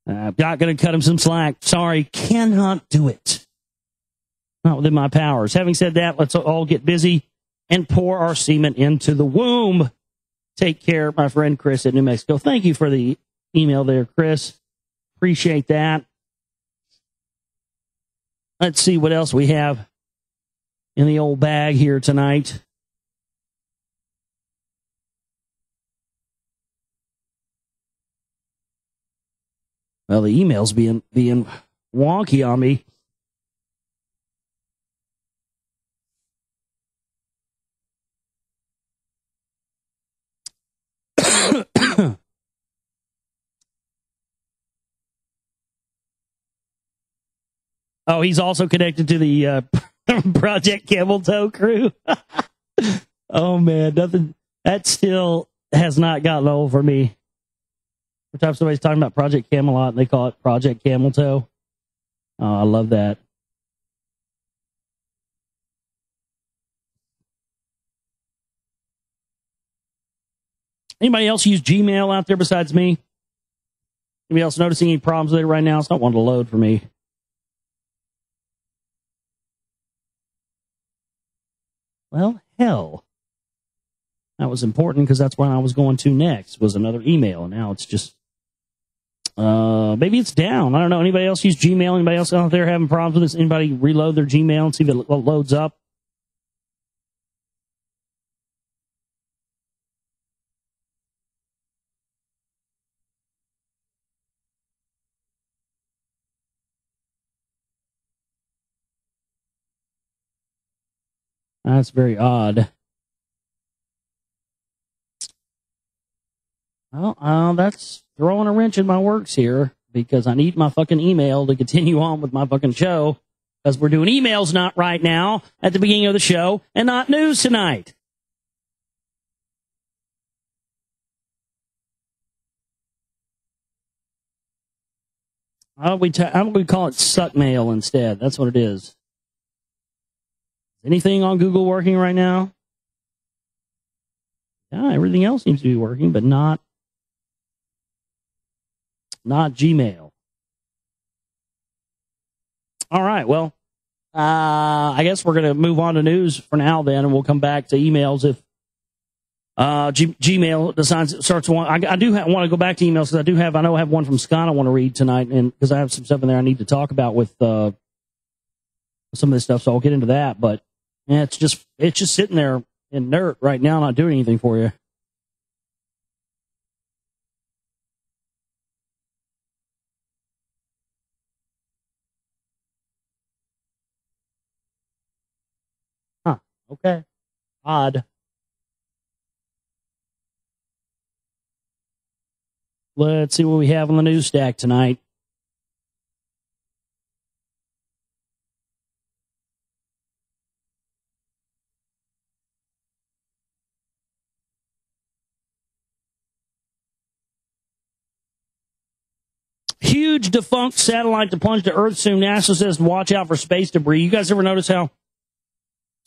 I'm not going to cut him some slack. Sorry, cannot do it. Not within my powers. Having said that, let's all get busy and pour our semen into the womb. Take care, my friend Chris at New Mexico. Thank you for the email there, Chris. Appreciate that. Let's see what else we have in the old bag here tonight. Well, the email's being wonky on me. Oh, he's also connected to the Project Camel Toe crew. Oh, man, nothing. That still has not gotten old for me. Every time somebody's talking about Project Camelot, and they call it Project Camel Toe. Oh, I love that. Anybody else use Gmail out there besides me? Anybody else noticing any problems with it right now? It's not wanting to load for me. Well, hell. That was important because that's where I was going to next, was another email. And now it's just, maybe it's down. I don't know. Anybody else use Gmail? Anybody else out there having problems with this? Anybody reload their Gmail and see if it loads up? That's very odd. Well, that's throwing a wrench in my works here, because I need my fucking email to continue on with my fucking show, because we're doing emails not right now at the beginning of the show and not news tonight. How would we call it suck mail instead? That's what it is. Anything on Google working right now? Yeah, everything else seems to be working, but not Gmail. All right, well, I guess we're going to move on to news for now then, and we'll come back to emails if Gmail decides starts one. I do want to go back to emails, because I know I have one from Scott I want to read tonight, and because I have some stuff in there I need to talk about with some of this stuff, so I'll get into that. But yeah, it's just sitting there inert right now, not doing anything for you. Huh. Okay. Odd. Let's see what we have on the news stack tonight. Huge defunct satellite to plunge to Earth soon. NASA says watch out for space debris. You guys ever notice how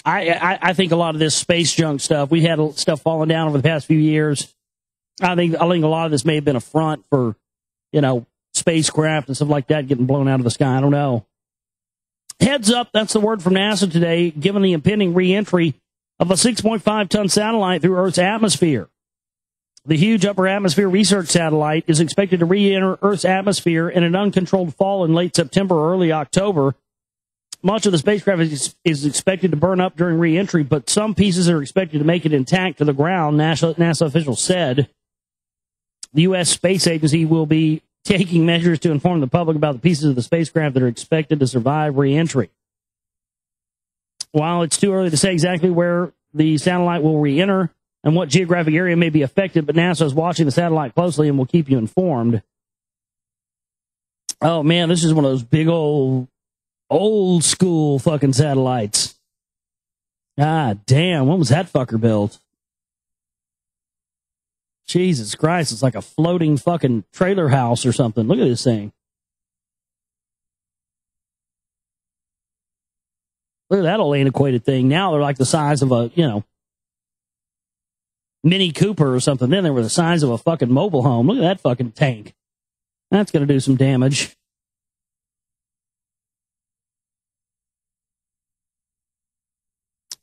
I think a lot of this space junk stuff, we had stuff falling down over the past few years. I think a lot of this may have been a front for, spacecraft and stuff like that getting blown out of the sky. I don't know. Heads up, that's the word from NASA today, given the impending re-entry of a 6.5-ton satellite through Earth's atmosphere. The huge upper atmosphere research satellite is expected to re-enter Earth's atmosphere in an uncontrolled fall in late September or early October. Much of the spacecraft is expected to burn up during re-entry, but some pieces are expected to make it intact to the ground, NASA officials said. The U.S. Space Agency will be taking measures to inform the public about the pieces of the spacecraft that are expected to survive re-entry. While it's too early to say exactly where the satellite will re-enter and what geographic area may be affected, but NASA is watching the satellite closely and will keep you informed. Oh, man, this is one of those big old school fucking satellites. Ah, damn, when was that fucker built? Jesus Christ, it's like a floating fucking trailer house or something. Look at this thing. Look at that old antiquated thing. Now they're like the size of a, Mini Cooper or something. Then they were the size of a fucking mobile home. Look at that fucking tank. That's going to do some damage.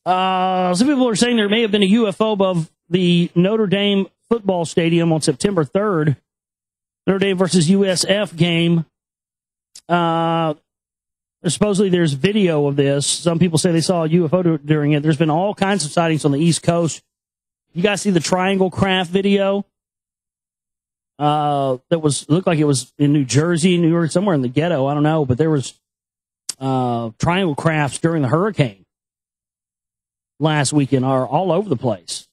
Some people are saying there may have been a UFO above the Notre Dame football stadium on September 3rd. Notre Dame versus USF game. Supposedly there's video of this. Some people say they saw a UFO during it. There's been all kinds of sightings on the East Coast. You guys see the triangle craft video? That looked like it was in New Jersey, New York, somewhere in the ghetto. I don't know, but there was triangle crafts during the hurricane last weekend are all over the place,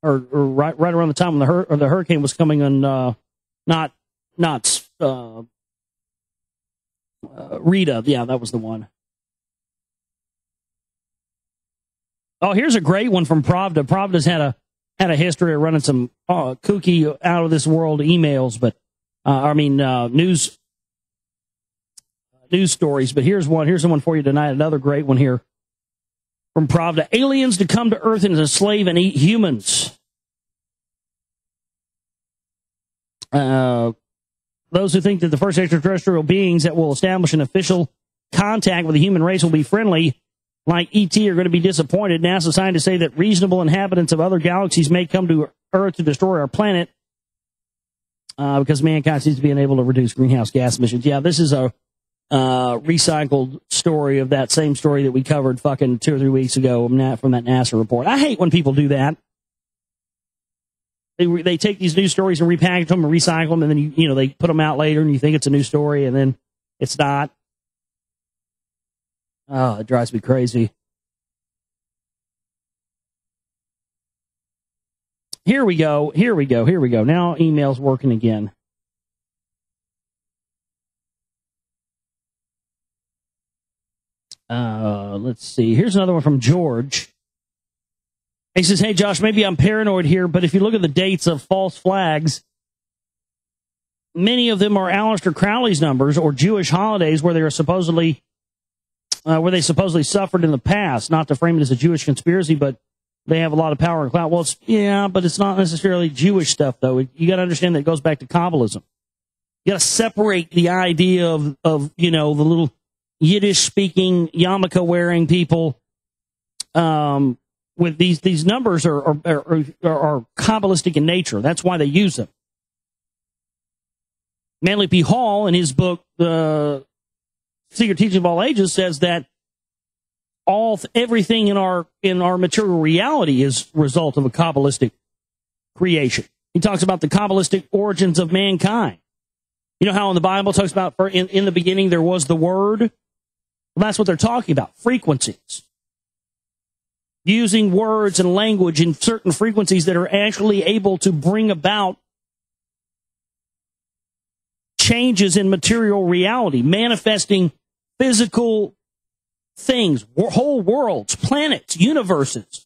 or right around the time when the hurricane was coming on. Not Rita. Yeah, that was the one. Oh, here's a great one from Pravda. Pravda's had a history of running some kooky, out of this world emails, but news stories. But here's one. Here's the one for you tonight. Another great one here from Pravda. Aliens to come to Earth and enslave and eat humans. Those who think that the first extraterrestrial beings that will establish an official contact with the human race will be friendly, like E.T., are going to be disappointed. NASA scientists say that reasonable inhabitants of other galaxies may come to Earth to destroy our planet because mankind seems to be unable to reduce greenhouse gas emissions. Yeah, this is a recycled story of that same story that we covered fucking 2 or 3 weeks ago from that NASA report. I hate when people do that. They take these news stories and repackage them and recycle them, and then they put them out later, and you think it's a new story, and then it's not. Oh, it drives me crazy. Here we go. Now email's working again. Let's see. Here's another one from George. He says, hey, Josh, maybe I'm paranoid here, but if you look at the dates of false flags, many of them are Aleister Crowley's numbers or Jewish holidays where they supposedly suffered in the past. Not to frame it as a Jewish conspiracy, but they have a lot of power and clout. Well, but it's not necessarily Jewish stuff, though. You got to understand that it goes back to Kabbalism. You got to separate the idea of the little Yiddish-speaking, yarmulke-wearing people. With these numbers are Kabbalistic in nature. That's why they use them. Manly P. Hall, in his book, The Secret Teaching of All Ages, says that everything in our material reality is a result of a Kabbalistic creation. He talks about the Kabbalistic origins of mankind. You know how in the Bible it talks about in the beginning there was the Word? Well, that's what they're talking about, frequencies. using words and language in certain frequencies that are actually able to bring about changes in material reality, manifesting physical things, whole worlds, planets, universes,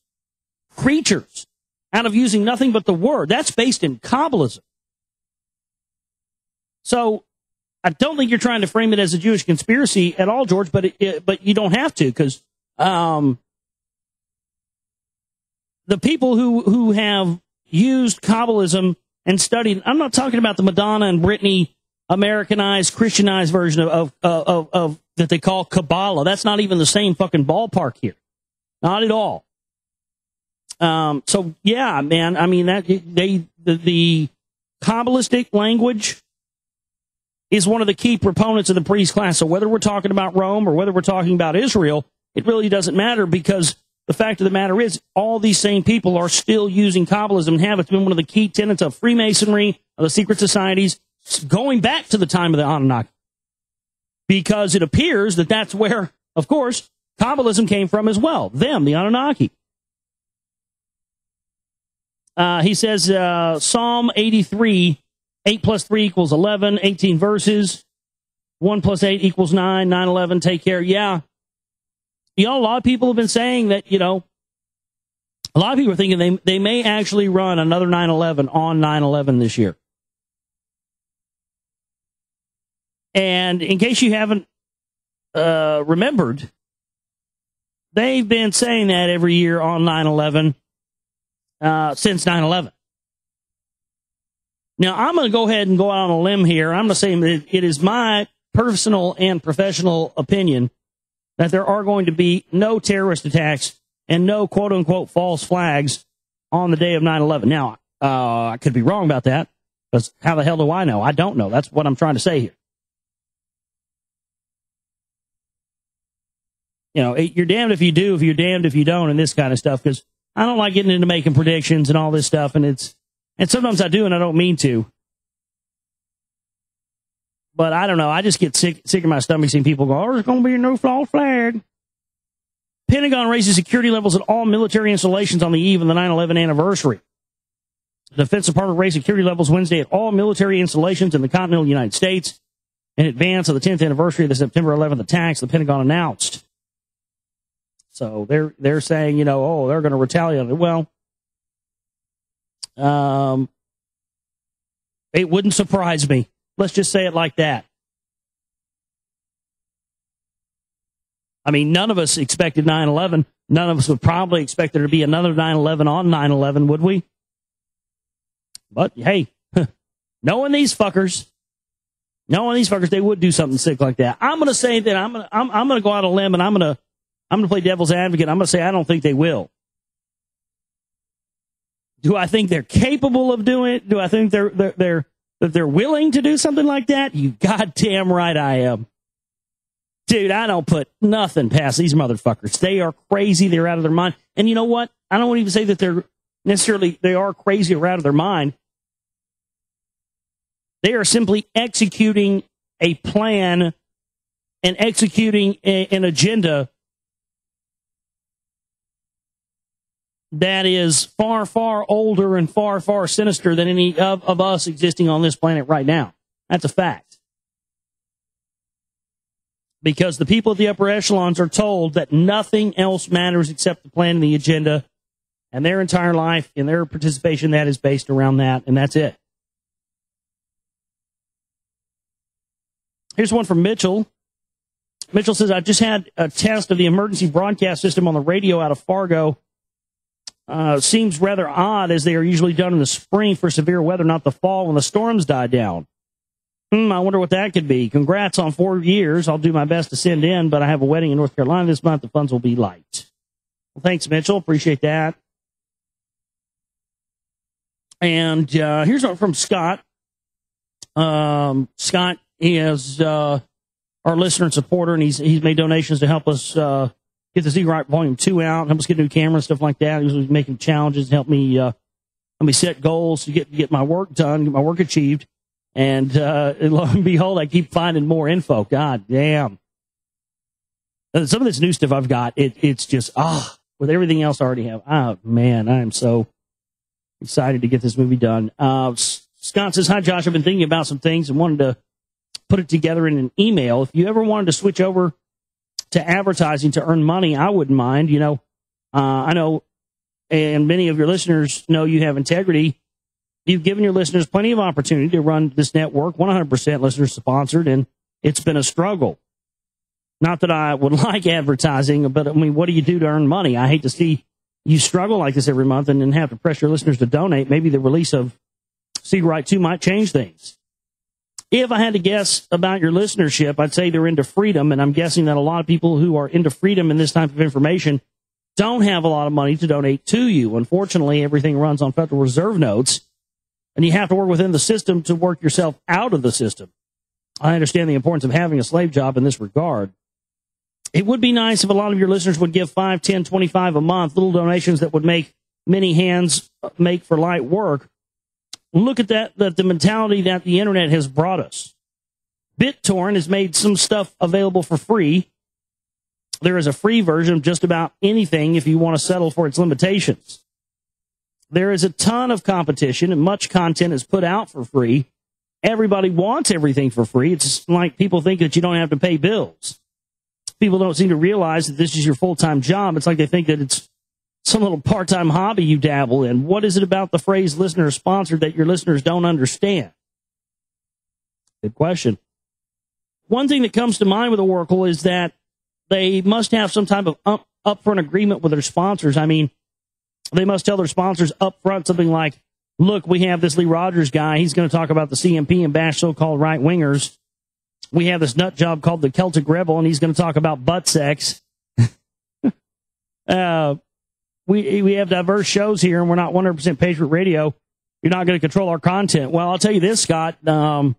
creatures, out of using nothing but the word. That's based in Kabbalism. So I don't think you're trying to frame it as a Jewish conspiracy at all, George, but you don't have to, because the people who have used Kabbalism and studied, I'm not talking about the Madonna and Britney Americanized, Christianized version of that they call Kabbalah. That's not even the same fucking ballpark here. Not at all. So yeah, man, I mean, that the Kabbalistic language is one of the key proponents of the priest class. So whether we're talking about Rome or whether we're talking about Israel, it really doesn't matter, because the fact of the matter is all these same people are still using Kabbalism and have. It's been one of the key tenets of Freemasonry, of the secret societies, going back to the time of the Anunnaki. Because it appears that that's where, of course, Kabbalism came from as well. Them, the Anunnaki. He says, Psalm 83, 8 plus 3 equals 11, 18 verses, 1 plus 8 equals 9, 9, 11, take care. Yeah. You know, a lot of people have been saying that, you know, a lot of people are thinking they may actually run another 9/11 on 9/11 this year. And in case you haven't remembered, they've been saying that every year on 9/11 since 9/11. Now, I'm going to go ahead and go out on a limb here. I'm going to say that it is my personal and professional opinion that there are going to be no terrorist attacks and no quote-unquote false flags on the day of 9/11. Now, I could be wrong about that, because how the hell do I know? I don't know. That's what I'm trying to say here. You know, you're damned if you do, if you're damned if you don't, and this kind of stuff, because I don't like getting into making predictions and all this stuff, and sometimes I do and I don't mean to. But I don't know. I just get sick in my stomach seeing people go, oh, there's going to be no false flag. Pentagon raises security levels at all military installations on the eve of the 9/11 anniversary. The Defense Department raised security levels Wednesday at all military installations in the continental United States in advance of the 10th anniversary of the September 11th attacks, the Pentagon announced. So they're saying, you know, oh, they're going to retaliate. Well, it wouldn't surprise me. Let's just say it like that. I mean, none of us expected 9/11. None of us would probably expect there to be another 9/11 on 9/11, would we? But hey, knowing these fuckers, they would do something sick like that. I'm going to say that I'm going to go out on a limb, and I'm going to play devil's advocate. I'm going to say I don't think they will. Do I think they're capable of doing it? Do I think they're willing to do something like that? You goddamn right I am. Dude, I don't put nothing past these motherfuckers. They are crazy. They're out of their mind. And you know what? I don't even say that they are crazy or out of their mind. They are simply executing a plan and executing an agenda that is far, far older and far, far sinister than any of us existing on this planet right now. That's a fact. Because the people at the upper echelons are told that nothing else matters except the plan and the agenda, and their entire life and their participation that is based around that, and that's it. Here's one from Mitchell. Mitchell says, I just had a test of the emergency broadcast system on the radio out of Fargo. Seems rather odd, as they are usually done in the spring for severe weather, not the fall when the storms die down. I wonder what that could be. Congrats on 4 years. I'll do my best to send in, but I have a wedding in North Carolina this month. The funds will be light. Well, thanks, Mitchell. Appreciate that. And here's one from Scott. Scott is our listener and supporter, and he's made donations to help us get the Zero Volume 2 out, help us get a new camera and stuff like that. He was making challenges, help me set goals to get my work done, get my work achieved. And lo and behold, I keep finding more info. God damn. Some of this new stuff I've got, it's just, with everything else I already have. Oh, man, I am so excited to get this movie done. Scott says, hi, Josh. I've been thinking about some things and wanted to put it together in an email. If you ever wanted to switch over to advertising to earn money, I wouldn't mind. I know, and many of your listeners know you have integrity. You've given your listeners plenty of opportunity to run this network, 100% listeners sponsored, and it's been a struggle. Not that I would like advertising, but I mean, what do you do to earn money? I hate to see you struggle like this every month and then have to press your listeners to donate. Maybe the release of Secret Right 2 might change things. If I had to guess about your listenership, I'd say they're into freedom, and I'm guessing that a lot of people who are into freedom and this type of information don't have a lot of money to donate to you. Unfortunately, everything runs on Federal Reserve notes, and you have to work within the system to work yourself out of the system. I understand the importance of having a slave job in this regard. It would be nice if a lot of your listeners would give 5, 10, 25 a month, little donations that would make many hands make for light work. Look at that, the mentality that the internet has brought us. BitTorrent has made some stuff available for free. There is a free version of just about anything if you want to settle for its limitations. There is a ton of competition and much content is put out for free. Everybody wants everything for free. It's like people think that you don't have to pay bills. People don't seem to realize that this is your full-time job. It's like they think that it's some little part-time hobby you dabble in. What is it about the phrase listener sponsored that your listeners don't understand? Good question. One thing that comes to mind with Oracle is that they must have some type of upfront agreement with their sponsors. I mean, they must tell their sponsors up front something like, look, we have this Lee Rogers guy. He's going to talk about the CMP and bash so-called right-wingers. We have this nut job called the Celtic Rebel, and he's going to talk about butt sex. We have diverse shows here, and we're not 100% Patriot Radio. You're not going to control our content. Well, I'll tell you this, Scott. Just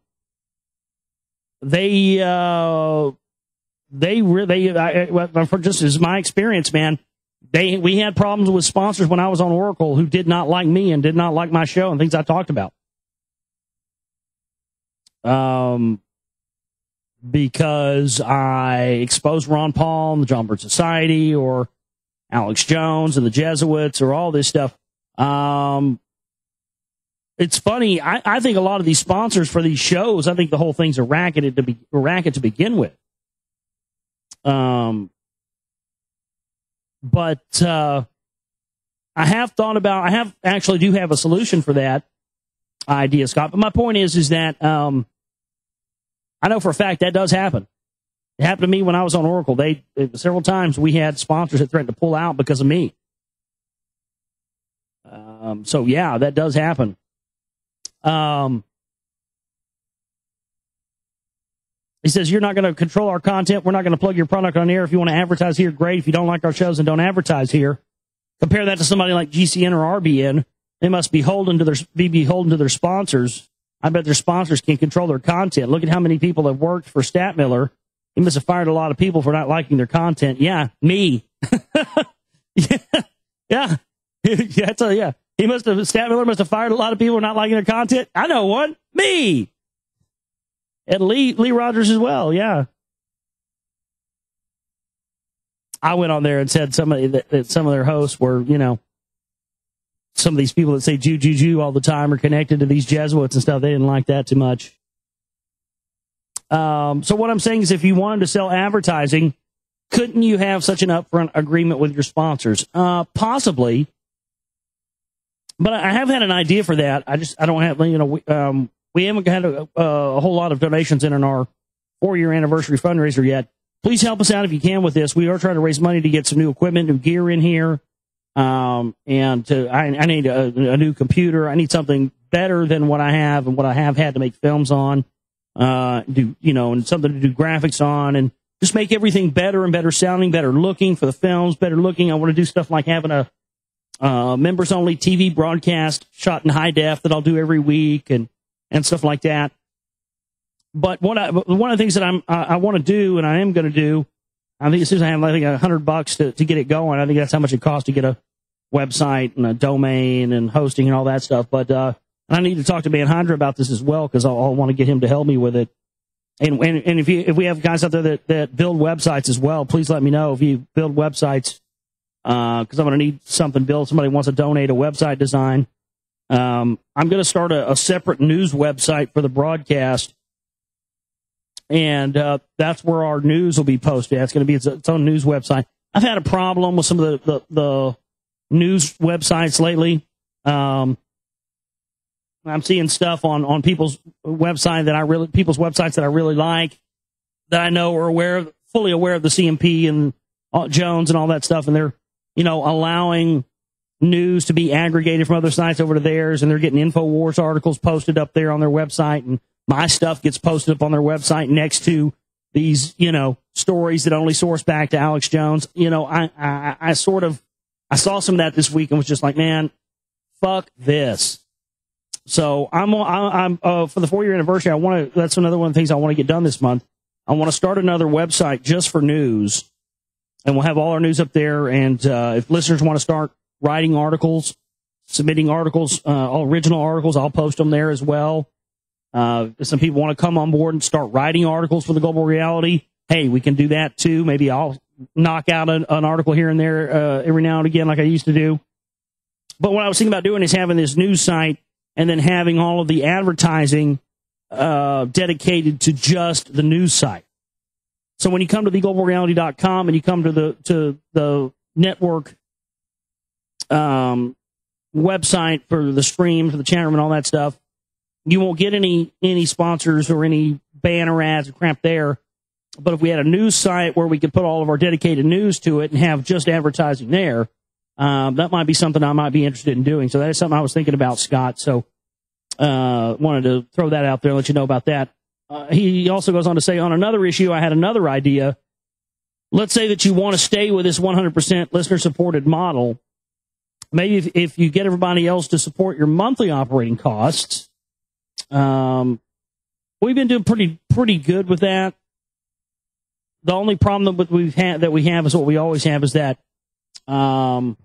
as my experience, man, we had problems with sponsors when I was on Oracle who did not like me and did not like my show and things I talked about. Because I exposed Ron Paul and the John Birch Society or Alex Jones and the Jesuits or all this stuff. It's funny. I think a lot of these sponsors for these shows, I think the whole thing's a racket to begin with. But I have thought about, I do have a solution for that idea, Scott. But my point is that, I know for a fact that does happen. It happened to me when I was on Oracle. Several times we had sponsors that threatened to pull out because of me. So yeah, that does happen. He says, you're not going to control our content. We're not going to plug your product on air. If you want to advertise here, great. If you don't like our shows, then don't advertise here. Compare that to somebody like GCN or RBN. They must be beholden to their sponsors. I bet their sponsors can control their content. Look at how many people have worked for Statmiller. He must have fired a lot of people for not liking their content. Yeah, me. Yeah. Statmiller must have fired a lot of people for not liking their content. I know one. Me. And Lee Rogers as well. Yeah. I went on there and said that some of their hosts were, some of these people that say Jew all the time are connected to these Jesuits and stuff. They didn't like that too much. So what I'm saying is if you wanted to sell advertising, couldn't you have such an upfront agreement with your sponsors? Possibly. But I have had an idea for that. I don't have, we haven't had a whole lot of donations in on our 4-year anniversary fundraiser yet. Please help us out if you can with this. We are trying to raise money to get some new equipment, new gear in here. I need a new computer. I need something better than what I have and what I have had to make films on, and something to do graphics on and just make everything better and better sounding, better looking for the films, better looking. I want to do stuff like having a members only TV broadcast shot in high def that I'll do every week and stuff like that. But one of the things that I want to do and I am going to do, I think as soon as I have, $100 to get it going. I think that's how much it costs to get a website and a domain and hosting and all that stuff. But I need to talk to Manhydra about this as well because I'll want to get him to help me with it. And if we have guys out there that build websites as well, please let me know if you build websites. because I'm going to need something built. Somebody wants to donate a website design. I'm going to start a separate news website for the broadcast, and that's where our news will be posted. It's going to be its own news website. I've had a problem with some of the news websites lately. I'm seeing stuff on people's websites that I really like, that I know are fully aware of the CMP and Jones and all that stuff, and they're allowing news to be aggregated from other sites over to theirs, and they're getting InfoWars articles posted up there on their website, and my stuff gets posted up on their website next to these stories that only source back to Alex Jones. I saw some of that this week and was just like, man, fuck this. So I'm for the 4-year anniversary. That's another one of the things I want to get done this month. I want to start another website just for news, and we'll have all our news up there. And if listeners want to start writing articles, submitting articles, original articles, I'll post them there as well. If some people want to come on board and start writing articles for the Global Reality, hey, we can do that too. Maybe I'll knock out an article here and there every now and again like I used to do. But what I was thinking about doing is having this news site and then having all of the advertising dedicated to just the news site. So when you come to theglobalreality.com and you come to the network website for the stream, for the chat room and all that stuff, you won't get any sponsors or any banner ads or crap there. But if we had a news site where we could put all of our dedicated news to it and have just advertising there, that might be something I might be interested in doing. So that is something I was thinking about, Scott. So wanted to throw that out there and let you know about that. He also goes on to say, on another issue, I had another idea. Let's say that you want to stay with this 100% listener-supported model. Maybe if you get everybody else to support your monthly operating costs, we've been doing pretty good with that. The only problem that we have is what we always have is that, two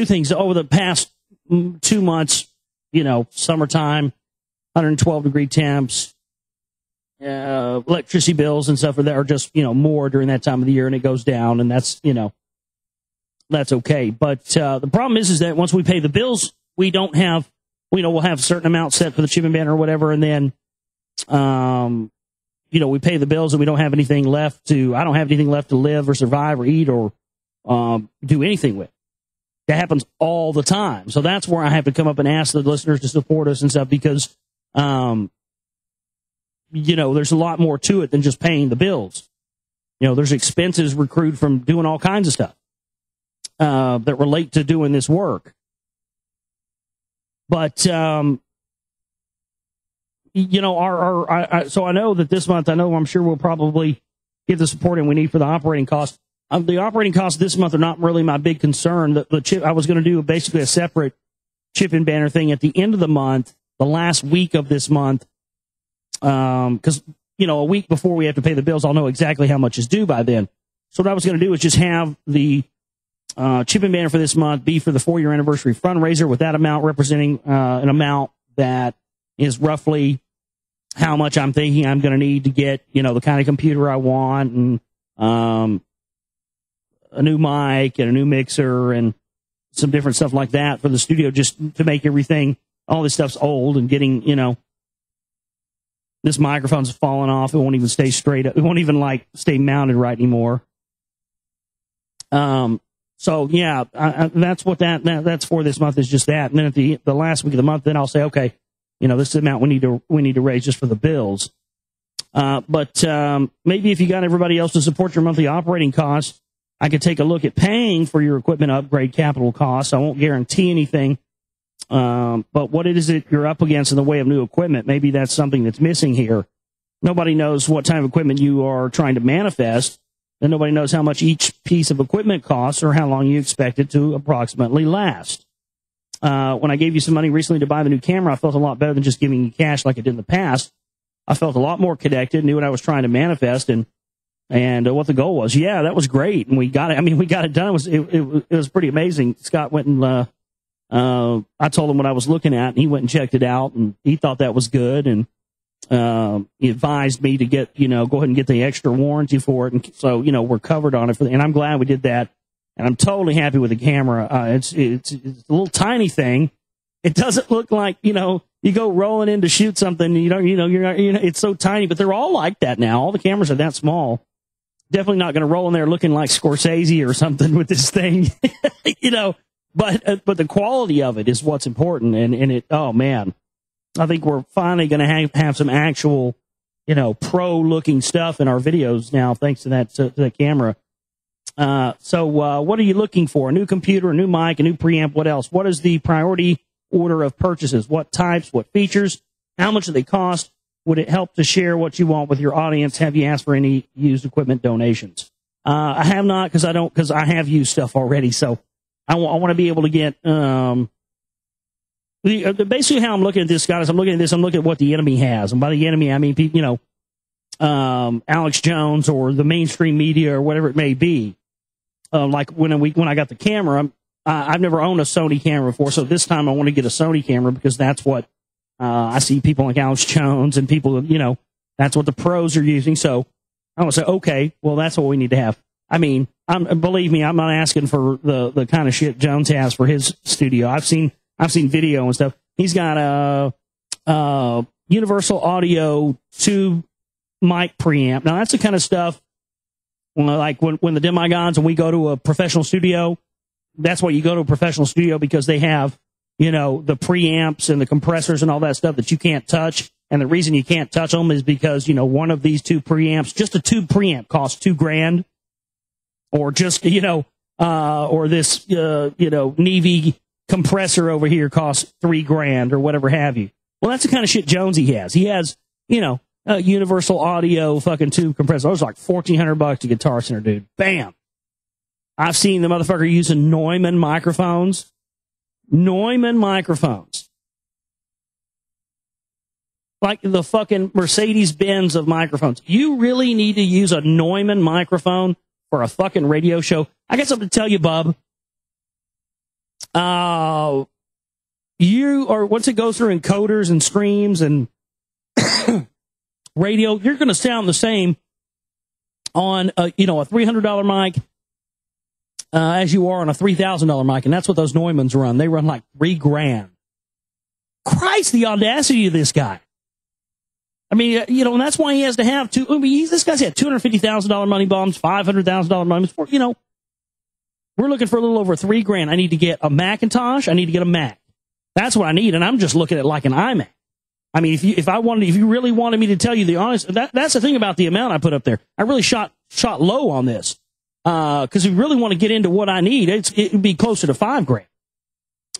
things. Over the past 2 months, summertime, 112-degree temps, electricity bills and stuff that are just, more during that time of the year, and it goes down, and that's okay. But the problem is that once we pay the bills, we don't have, we'll have a certain amount set for the chip and banner or whatever, and then, we pay the bills and we don't have anything left I don't have anything left to live or survive or eat or do anything with. That happens all the time. So that's where I have to come up and ask the listeners to support us and stuff because, there's a lot more to it than just paying the bills. There's expenses accrued from doing all kinds of stuff that relate to doing this work. But, so I know that this month, I'm sure we'll probably get the support we need for the operating costs. The operating costs this month are not really my big concern. The chip, I was going to do basically a separate chip and banner thing at the end of the month, the last week of this month. Because, a week before we have to pay the bills, I'll know exactly how much is due by then. So what I was going to do is just have the chip and banner for this month be for the 4-year anniversary fundraiser, with that amount representing an amount that is roughly how much I'm thinking I'm going to need to get, the kind of computer I want, and a new mic and a new mixer and some different stuff like that for the studio, just to make everything, all this stuff's old and getting, this microphone's falling off. It won't even stay straight up. It won't even stay mounted right anymore. So yeah, that's what that's for this month, is just that. And then at the last week of the month, then I'll say, okay, this is the amount we need to raise just for the bills. But maybe if you got everybody else to support your monthly operating costs, I could take a look at paying for your equipment upgrade capital costs. I won't guarantee anything. But what it is that you're up against in the way of new equipment, maybe that's something that's missing here. Nobody knows what type of equipment you are trying to manifest, and nobody knows how much each piece of equipment costs or how long you expect it to approximately last. When I gave you some money recently to buy the new camera, I felt a lot better than just giving you cash like I did in the past. I felt a lot more connected, knew what I was trying to manifest, and what the goal was. Yeah, that was great, and we got it. I mean, we got it done. It was pretty amazing. Scott went and I told him what I was looking at, and he went and checked it out, and he thought that was good, and he advised me to get, go ahead and get the extra warranty for it, and so we're covered on it. And I'm glad we did that. and I'm totally happy with the camera. It's a little tiny thing. It doesn't look like, you go rolling in to shoot something, it's so tiny, but they're all like that now. All the cameras are that small. Definitely not going to roll in there looking like Scorsese or something with this thing, but the quality of it is what's important. And it, oh man, I think we're finally going to have some actual, pro looking stuff in our videos now, thanks to that camera. So what are you looking for? A new computer, a new mic, a new preamp, what else? What is the priority order of purchases? What types, what features, how much do they cost? Would it help to share what you want with your audience? Have you asked for any used equipment donations? I have not, because I have used stuff already. So I want to be able to get, basically how I'm looking at this, guys, I'm looking at what the enemy has. And by the enemy, I mean, Alex Jones or the mainstream media or whatever it may be. Like when I got the camera, I've never owned a Sony camera before, so this time I want to get a Sony camera because that's what I see people like Alex Jones and people, that's what the pros are using. So I want to say, okay, well, that's what we need to have. I mean, believe me, I'm not asking for the kind of shit Jones has for his studio. I've seen video and stuff. He's got a universal audio tube mic preamp. Now that's the kind of stuff like when the demigods and we go to a professional studio. That's why you go to a professional studio, because they have, the preamps and the compressors and all that stuff that you can't touch. And the reason you can't touch them is because, one of these two preamps, just a tube preamp costs $2,000, or just, or this, Navy compressor over here costs $3,000 or whatever have you. Well, that's the kind of shit Jonesy has. He has, universal audio fucking tube compressor. Those are like $1,400 to Guitar Center, dude. Bam. I've seen the motherfucker using Neumann microphones. Like the fucking Mercedes-Benz of microphones. You really need to use a Neumann microphone for a fucking radio show? I got something to tell you, bub. Once it goes through encoders and streams and radio, you're going to sound the same on a $300 mic as you are on a $3,000 mic, and that's what those Neumanns run. They run like $3,000. Christ, the audacity of this guy! I mean, and that's why he has to have two. I mean, this guy's had $250,000 money bombs, $500,000 money bombs. We're looking for a little over $3,000. I need to get a Macintosh. I need to get a Mac. That's what I need, and I'm just looking at like an iMac. I mean, if you really wanted me to tell you the honest, that's the thing about the amount I put up there. I really shot low on this. Cause if you really want to get into what I need, it would be closer to $5,000.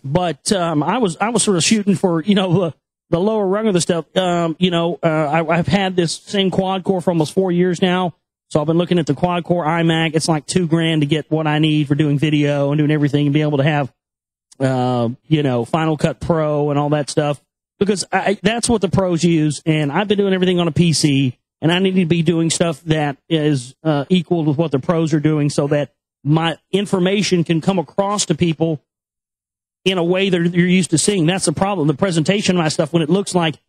But, I was sort of shooting for, the lower rung of the stuff. I've had this same quad core for almost 4 years now. So I've been looking at the quad core iMac. It's like $2,000 to get what I need for doing video and doing everything and be able to have, Final Cut Pro and all that stuff, because that's what the pros use. And I've been doing everything on a PC. And I need to be doing stuff that is equal with what the pros are doing, so that my information can come across to people in a way that you're used to seeing. That's the problem. The presentation of my stuff, when it looks like,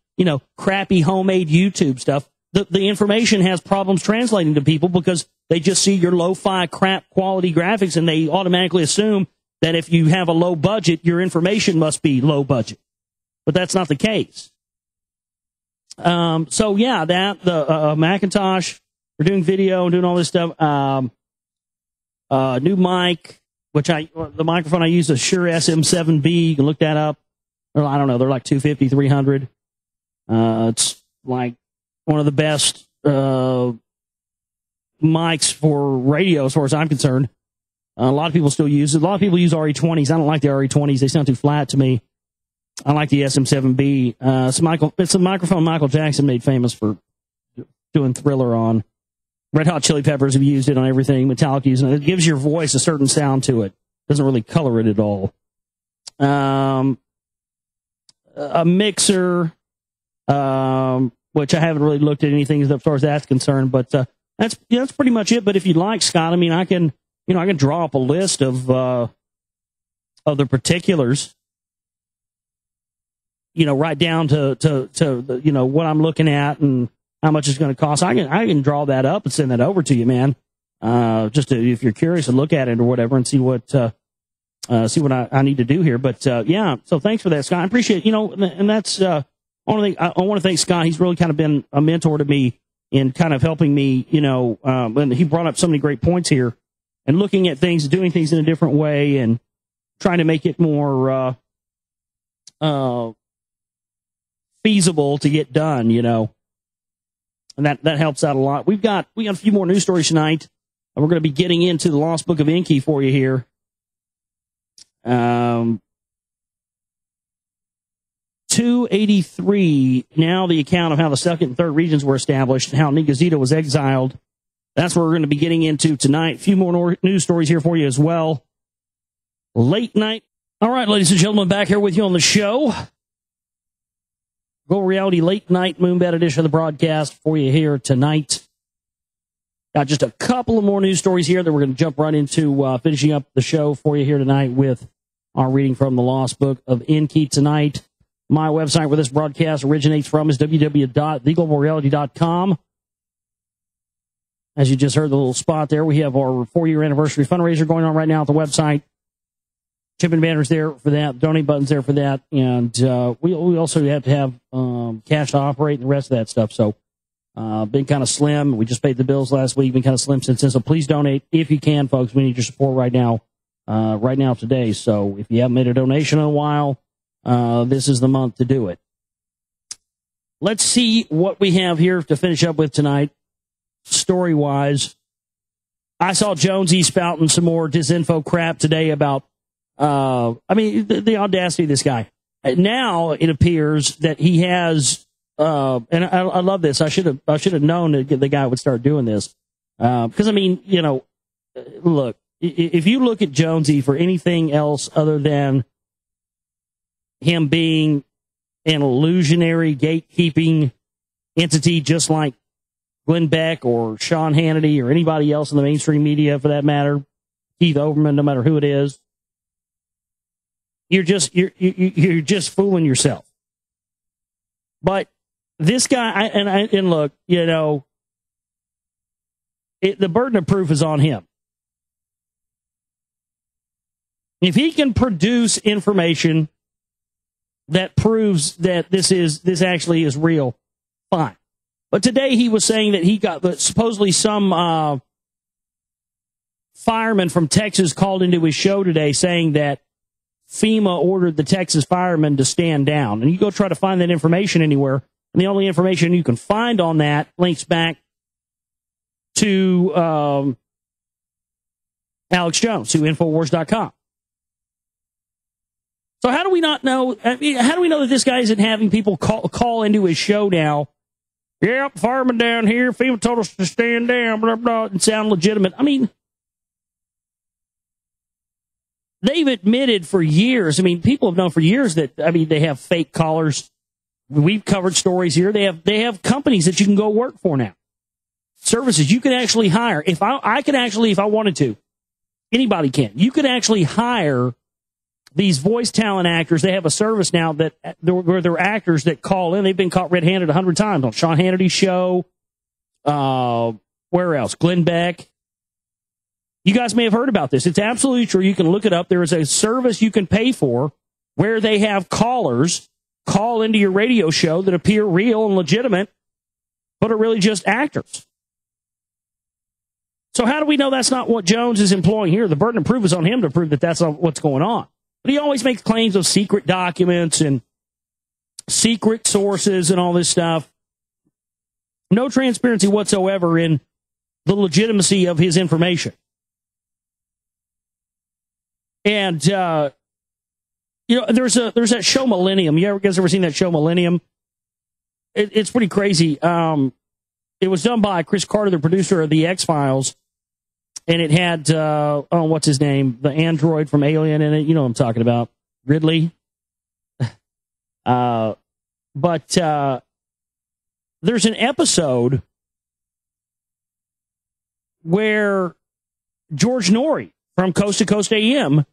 crappy homemade YouTube stuff, the information has problems translating to people because they just see your lo-fi crap quality graphics, and they automatically assume that if you have a low budget, your information must be low budget. But that's not the case. So yeah, the Macintosh, we're doing video and doing all this stuff. New mic, the microphone I use is a Shure SM7B. You can look that up. Or, I don't know, they're like $250, $300. It's like one of the best, mics for radio as far as I'm concerned. A lot of people still use it. A lot of people use RE20s. I don't like the RE20s. They sound too flat to me. I like the SM7B. It's a microphone Michael Jackson made famous for doing Thriller on. Red Hot Chili Peppers have used it on everything. Metallica uses it. It gives your voice a certain sound to it. Doesn't really color it at all. A mixer, which I haven't really looked at anything as far as that's concerned, but that's pretty much it. But if you'd like, Scott, I mean, I can draw up a list of the particulars. Right down to what I'm looking at and how much it's going to cost. I can draw that up and send that over to you, man. just to, if you're curious, and look at it or whatever and see what I need to do here. But yeah, so thanks for that, Scott. I appreciate it. And that's I want to thank Scott. He's really kind of been a mentor to me in kind of helping me. And he brought up so many great points here, and looking at things, doing things in a different way, and trying to make it more feasible to get done. And that helps out a lot. We got a few more news stories tonight. And we're going to be getting into the Lost Book of Enki for you here. 283, now the account of how the second and third regions were established and how Nigazito was exiled. That's what we're going to be getting into tonight. A few more news stories here for you as well. Late night. All right, ladies and gentlemen, back here with you on the show. Global Reality Late Night Moonbat edition of the broadcast for you here tonight. Got just a couple of more news stories here that we're going to jump right into finishing up the show for you here tonight with our reading from the Lost Book of Enki tonight. My website where this broadcast originates from is www.theglobalreality.com. As you just heard the little spot there, we have our 4-year anniversary fundraiser going on right now at the website. Chipping banners there for that, donate buttons there for that, and we also have to have cash to operate and the rest of that stuff. So been kind of slim. We just paid the bills last week. Been kind of slim since then. So please donate if you can, folks. We need your support right now today. So if you haven't made a donation in a while, this is the month to do it. Let's see what we have here to finish up with tonight, story-wise. I saw Jonesy spouting some more disinfo crap today about, the audacity of this guy. Now it appears that he has, and I love this. I should have known that the guy would start doing this. Because look, if you look at Jonesy for anything else other than him being an illusionary gatekeeping entity, just like Glenn Beck or Sean Hannity or anybody else in the mainstream media for that matter, Keith Olbermann, no matter who it is, you're just fooling yourself. But this guy, and look, the burden of proof is on him. If he can produce information that proves that this actually is real, fine. But today he was saying that he got supposedly some fireman from Texas called into his show today saying that FEMA ordered the Texas firemen to stand down. And you go try to find that information anywhere, and the only information you can find on that links back to Alex Jones, to Infowars.com. So how do we not know? How do we know that this guy isn't having people call into his show now? Yep, firemen down here, FEMA told us to stand down, blah, blah, and sound legitimate. I mean, they've admitted for years. I mean, people have known for years that, they have fake callers. We've covered stories here. They have companies that you can go work for now. Services you can actually hire. If I wanted to, anybody can. You could actually hire these voice talent actors. They have a service now where they're actors that call in. They've been caught red-handed 100 times on Sean Hannity's show. Where else? Glenn Beck. You guys may have heard about this. It's absolutely true. You can look it up. There is a service you can pay for where they have callers call into your radio show that appear real and legitimate, but are really just actors. So how do we know that's not what Jones is employing here? The burden of proof is on him to prove that that's not what's going on. But he always makes claims of secret documents and secret sources and all this stuff. No transparency whatsoever in the legitimacy of his information. And, there's that show Millennium. You guys ever seen that show Millennium? It's pretty crazy. It was done by Chris Carter, the producer of The X-Files. And it had, what's his name? The android from Alien in it. You know what I'm talking about. Ridley. But there's an episode where George Norrie from Coast to Coast AM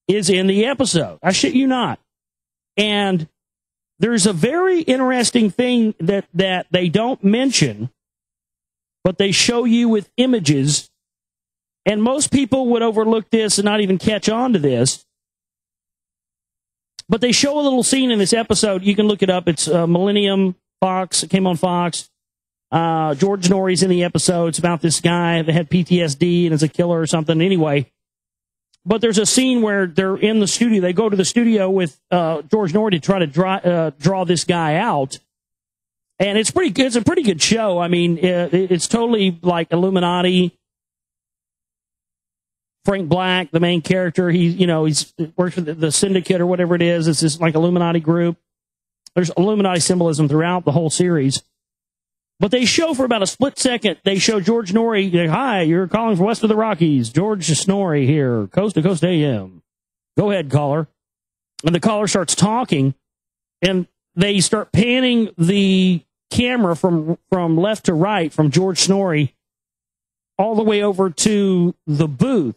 is in the episode. I shit you not. And there's a very interesting thing that they don't mention, but they show you with images And most people would overlook this and not even catch on to this. But they show a little scene in this episode. You can look it up. It's Millennium Fox. It came on Fox. George Norrie's in the episode. It's about this guy that had PTSD and is a killer or something. Anyway, but there's a scene where they're in the studio. They go to the studio with George Norrie to try to draw this guy out. And it's pretty good. It's a pretty good show. I mean, it's totally like Illuminati. Frank Black, the main character, he's works for the Syndicate or whatever it is. It's this like Illuminati group. There's Illuminati symbolism throughout the whole series. But they show for about a split second, they show George Norrie, hi, you're calling from west of the Rockies. George Snorri here, Coast to Coast AM. Go ahead, caller. And the caller starts talking, and they start panning the camera from left to right, from George Snorri, all the way over to the booth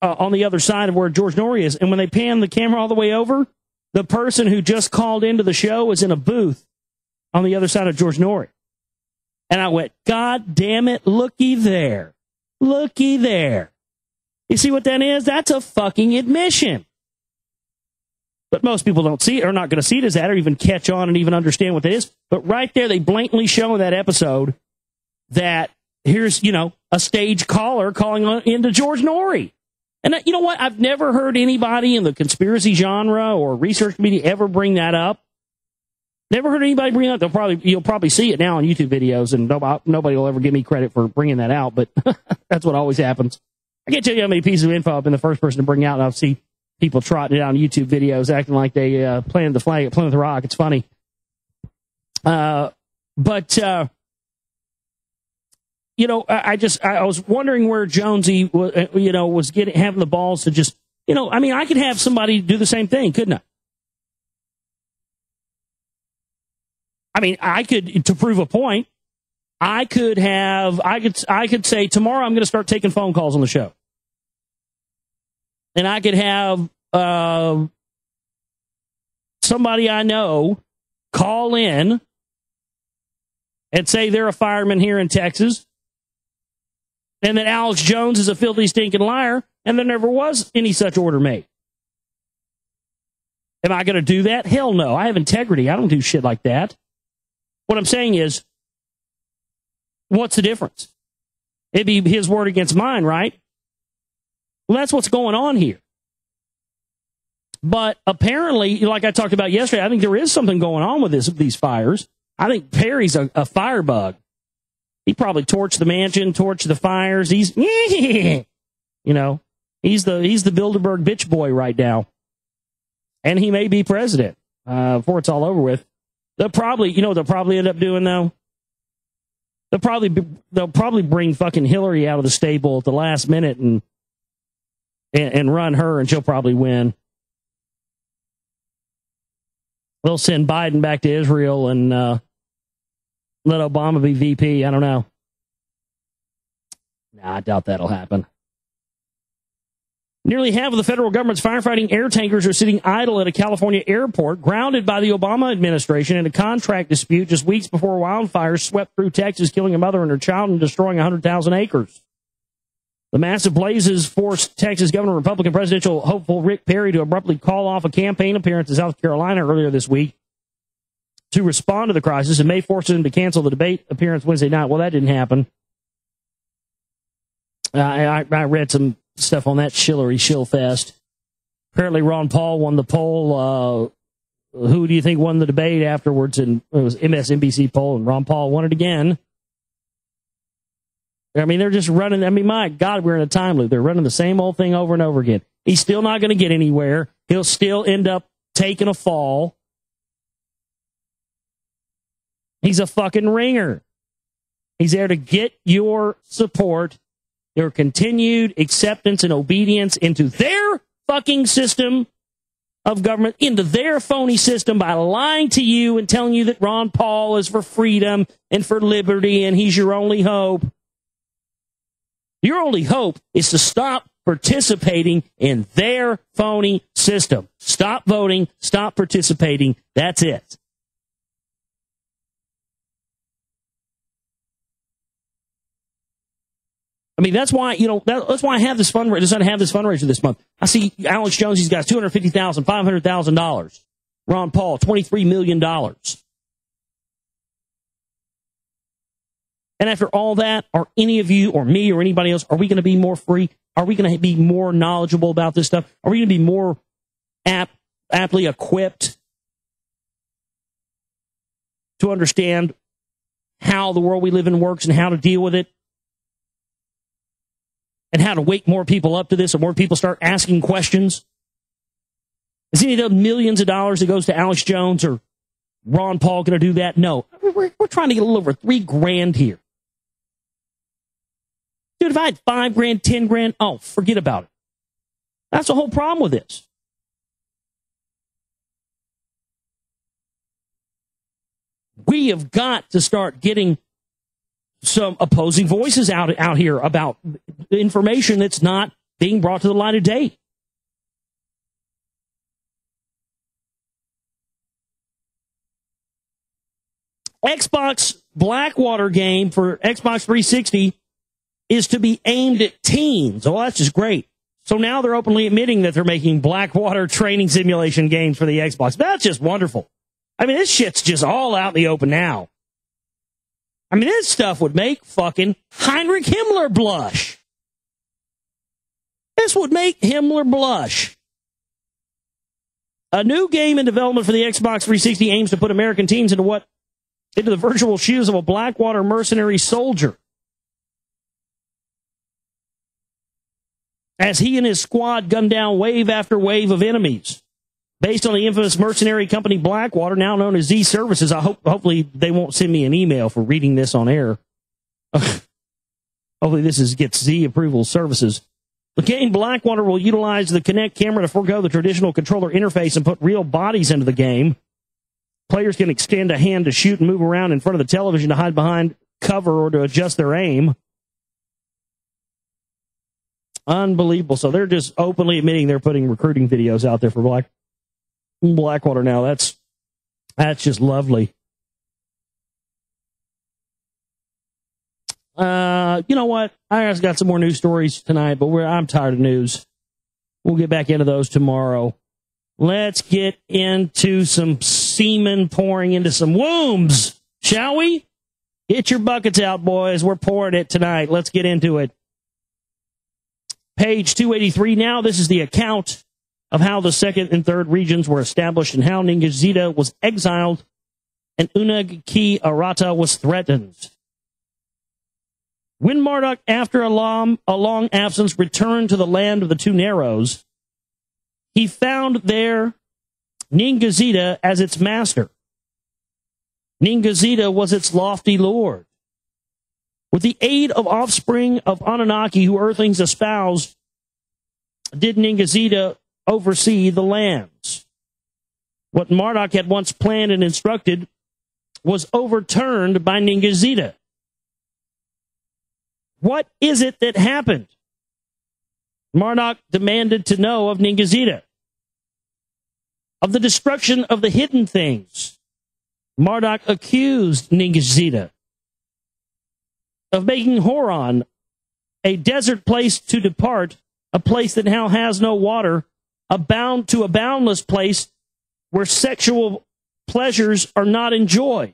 on the other side of where George Norrie is. And when they pan the camera all the way over, the person who just called into the show is in a booth on the other side of George Norrie. And I went, God damn it, looky there. Looky there. You see what that is? That's a fucking admission. But most people don't see it, or not going to see it as that, or even catch on and even understand what that is. But right there, they blatantly show in that episode that here's, a stage caller calling into George Norrie. And you know what? I've never heard anybody in the conspiracy genre or research media ever bring that up. Never heard anybody bring it up. You'll probably see it now on YouTube videos, and nobody will ever give me credit for bringing that out, but that's what always happens. I can't tell you how many pieces of info I've been the first person to bring out, and I've seen people trotting it out on YouTube videos, acting like they planted the flag at Plymouth Rock. It's funny. I was wondering where Jonesy was having the balls to just, I could have somebody do the same thing, couldn't I? I mean, I could, to prove a point, I could say tomorrow I'm going to start taking phone calls on the show. And I could have somebody I know call in and say they're a fireman here in Texas, and that Alex Jones is a filthy, stinking liar, and there never was any such order made. Am I going to do that? Hell no. I have integrity. I don't do shit like that. What I'm saying is, what's the difference? It'd be his word against mine, right? Well, that's what's going on here. But apparently, like I talked about yesterday, I think there is something going on with these fires. I think Perry's a firebug. He probably torched the mansion, torched the fires. He's the Bilderberg bitch boy right now. And he may be president before it's all over with. They'll probably end up doing, though? They'll probably bring fucking Hillary out of the stable at the last minute and run her, and she'll probably win. They'll send Biden back to Israel and let Obama be VP. I don't know. Nah, I doubt that'll happen. Nearly half of the federal government's firefighting air tankers are sitting idle at a California airport, grounded by the Obama administration in a contract dispute just weeks before wildfires swept through Texas, killing a mother and her child and destroying 100,000 acres. The massive blazes forced Texas Governor Republican presidential hopeful Rick Perry to abruptly call off a campaign appearance in South Carolina earlier this week to respond to the crisis, and may force him to cancel the debate appearance Wednesday night. Well, that didn't happen. I read some stuff on that shill fest. Apparently Ron Paul won the poll. Who do you think won the debate afterwards? And it was MSNBC poll, and Ron Paul won it again. I mean, they're just running. I mean, my God, we're in a time loop. They're running the same old thing over and over again. He's still not going to get anywhere. He'll still end up taking a fall. He's a fucking ringer. He's there to get your support, your continued acceptance and obedience into their fucking system of government, into their phony system, by lying to you and telling you that Ron Paul is for freedom and for liberty and he's your only hope. Your only hope is to stop participating in their phony system. Stop voting, stop participating. That's it. I mean, that's why, that's why I have this fundraiser. Decided to have this fundraiser this month. I see Alex Jones, he's got $250,000, $500,000. Ron Paul, $23 million. And after all that, are any of you or me or anybody else, are we going to be more free? Are we going to be more knowledgeable about this stuff? Are we going to be more aptly equipped to understand how the world we live in works and how to deal with it? And how to wake more people up to this, or more people start asking questions? Is any of the millions of dollars that goes to Alex Jones or Ron Paul going to do that? No. We're trying to get a little over $3,000 here. Dude, if I had $5,000, $10,000, oh, forget about it. That's the whole problem with this. We have got to start getting some opposing voices out here about the information that's not being brought to the light of day. Xbox Blackwater game for Xbox 360 is to be aimed at teens. Oh, that's just great. So now they're openly admitting that they're making Blackwater training simulation games for the Xbox. That's just wonderful. I mean, this shit's just all out in the open now. I mean, this stuff would make fucking Heinrich Himmler blush. This would make Himmler blush. A new game in development for the Xbox 360 aims to put American teens into the virtual shoes of a Blackwater mercenary soldier, as he and his squad gun down wave after wave of enemies. Based on the infamous mercenary company Blackwater, now known as Z Services. Hopefully they won't send me an email for reading this on air. Hopefully this gets Z approval services. The game Blackwater will utilize the Kinect camera to forego the traditional controller interface and put real bodies into the game. Players can extend a hand to shoot and move around in front of the television to hide behind cover or to adjust their aim. Unbelievable. So they're just openly admitting they're putting recruiting videos out there for Blackwater now. That's just lovely. You know what? I just got some more news stories tonight, but I'm tired of news. We'll get back into those tomorrow. Let's get into some semen pouring into some wombs, shall we? Get your buckets out, boys. We're pouring it tonight. Let's get into it. Page 283 now. This is the account of how the second and third regions were established and how Ningizida was exiled and Unag Ki Arata was threatened. When Marduk, after a long absence, returned to the land of the Two Narrows, he found there Ningizida as its master. Ningizida was its lofty lord. With the aid of offspring of Anunnaki who earthlings espoused, did Ningizida oversee the lands. What Marduk had once planned and instructed was overturned by Ningizida. What is it that happened? Marduk demanded to know of Ningizida. Of the destruction of the hidden things, Marduk accused Ningizida of making Horon a desert place to depart, a place that now has no water, a boundless place where sexual pleasures are not enjoyed.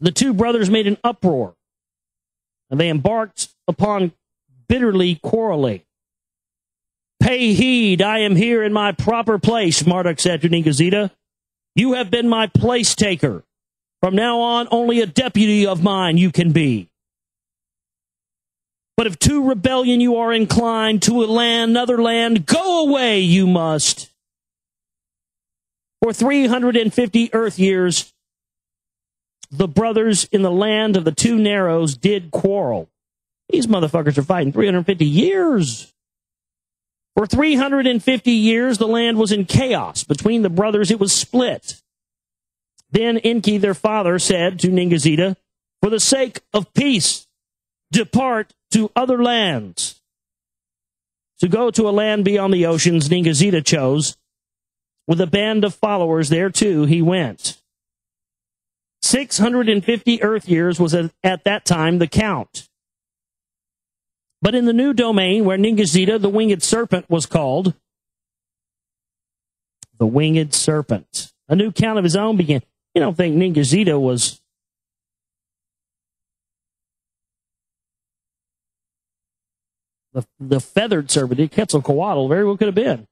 The two brothers made an uproar, and they embarked upon bitterly quarreling. Pay heed, I am here in my proper place, Marduk said to Ningizida. You have been my place taker. From now on, only a deputy of mine you can be. But if to rebellion you are inclined, to another land, go away you must. For 350 earth years, the brothers in the land of the Two Narrows did quarrel. These motherfuckers are fighting 350 years. For 350 years, the land was in chaos. Between the brothers, it was split. Then Enki, their father, said to Ningizida, for the sake of peace, depart to other lands. To go to a land beyond the oceans, Ningizida chose. With a band of followers, there too he went. 650 earth years was at that time the count. But in the new domain where Ningazida, the winged serpent, was called, the winged serpent, a new count of his own began. You don't think Ningazida was the feathered serpent? Quetzalcoatl very well could have been.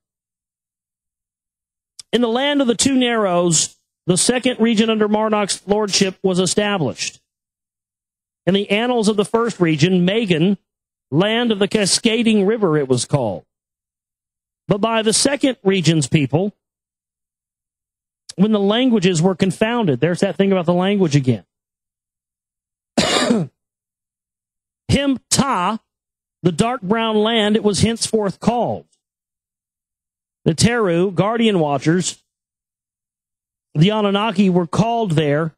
In the land of the Two Narrows, the second region under Marduk's lordship was established. In the annals of the first region, Magan, land of the Cascading River, it was called. But by the second region's people, when the languages were confounded, there's that thing about the language again. Him-Ta, the dark brown land, it was henceforth called. The Teru, guardian watchers, the Anunnaki were called there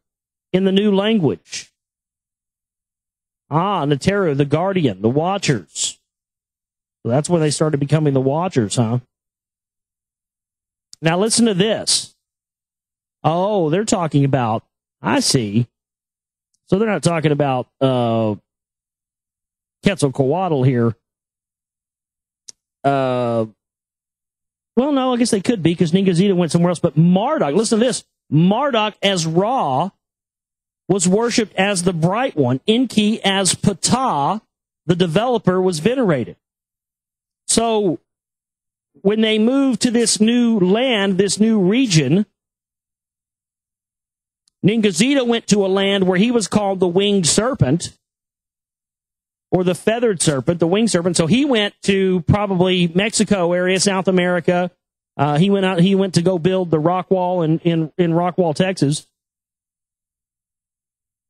in the new language. The Teru, the guardian, the watchers. So that's where they started becoming the watchers, huh? Now listen to this. Oh, they're talking about, I see. So they're not talking about Quetzalcoatl here. Well, no, I guess they could be because Ningazida went somewhere else. But Marduk, listen to this. Marduk as Ra was worshipped as the Bright One. Enki as Ptah, the developer, was venerated. So when they moved to this new land, this new region, Ningazida went to a land where he was called the winged serpent, or the feathered serpent, the winged serpent. So he went to probably Mexico area, South America. He went to go build the rock wall in Rockwall, Texas.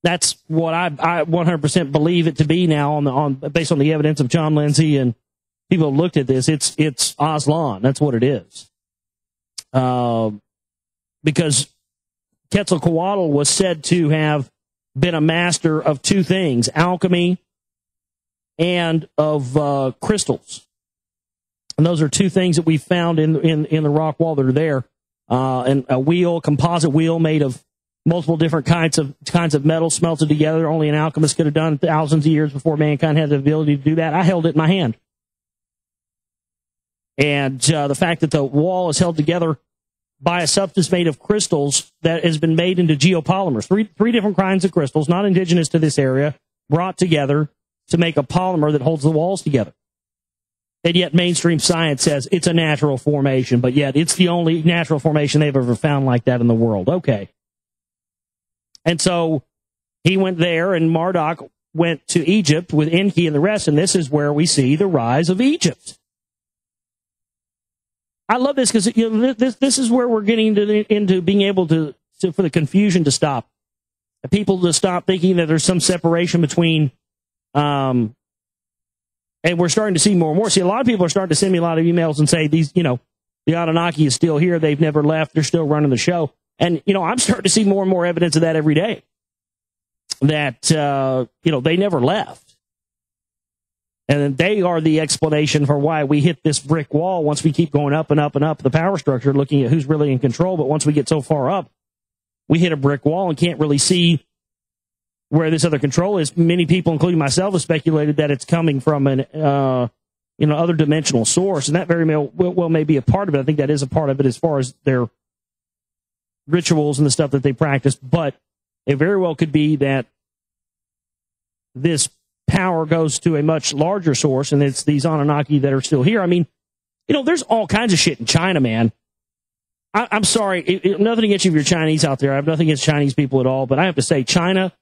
That's what I 100% believe it to be now based on the evidence of John Lindsay and people have looked at this. It's Aslan. That's what it is. Because Quetzalcoatl was said to have been a master of two things, alchemy and of crystals. And those are two things that we found in the rock wall that are there. And a wheel, composite wheel made of multiple different kinds of metal smelted together. Only an alchemist could have done thousands of years before mankind had the ability to do that. I held it in my hand. And the fact that the wall is held together by a substance made of crystals that has been made into geopolymers. Three different kinds of crystals, not indigenous to this area, brought together to make a polymer that holds the walls together. And yet mainstream science says it's a natural formation, but yet it's the only natural formation they've ever found like that in the world. Okay. And so he went there, and Marduk went to Egypt with Enki and the rest, and this is where we see the rise of Egypt. I love this because this is where we're getting into being able to for the confusion to stop. People to stop thinking that there's some separation between, and we're starting to see more and more. See, a lot of people are starting to send me a lot of emails and say the Anunnaki is still here. They've never left. They're still running the show. And, I'm starting to see more and more evidence of that every day. That, they never left. And they are the explanation for why we hit this brick wall once we keep going up and up and up the power structure, looking at who's really in control. But once we get so far up, we hit a brick wall and can't really see where this other control is. Many people, including myself, have speculated that it's coming from an, other dimensional source. And that very well may be a part of it. I think that is a part of it as far as their rituals and the stuff that they practice. But it very well could be that this power goes to a much larger source, and it's these Anunnaki that are still here. I mean, there's all kinds of shit in China, man. I'm sorry, nothing against you if you're Chinese out there. I have nothing against Chinese people at all, but I have to say, China,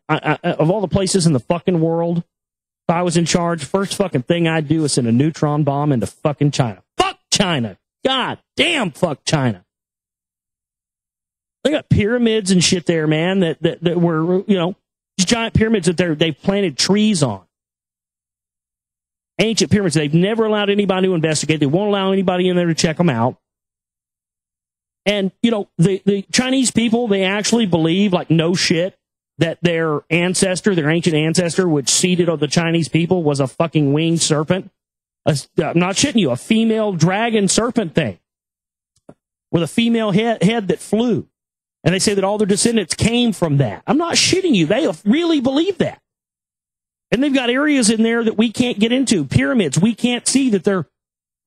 of all the places in the fucking world, if I was in charge, first fucking thing I'd do is send a neutron bomb into fucking China. Fuck China. God damn, fuck China. They got pyramids and shit there, man, that were, these giant pyramids that they've planted trees on. Ancient pyramids. They've never allowed anybody to investigate. They won't allow anybody in there to check them out. And, the Chinese people, they actually believe, like, no shit, that their ancient ancestor, which seeded the Chinese people, was a fucking winged serpent. I'm not shitting you, a female dragon serpent thing with a female head that flew. And they say that all their descendants came from that. I'm not shitting you. They really believe that. And they've got areas in there that we can't get into, pyramids. We can't see that they're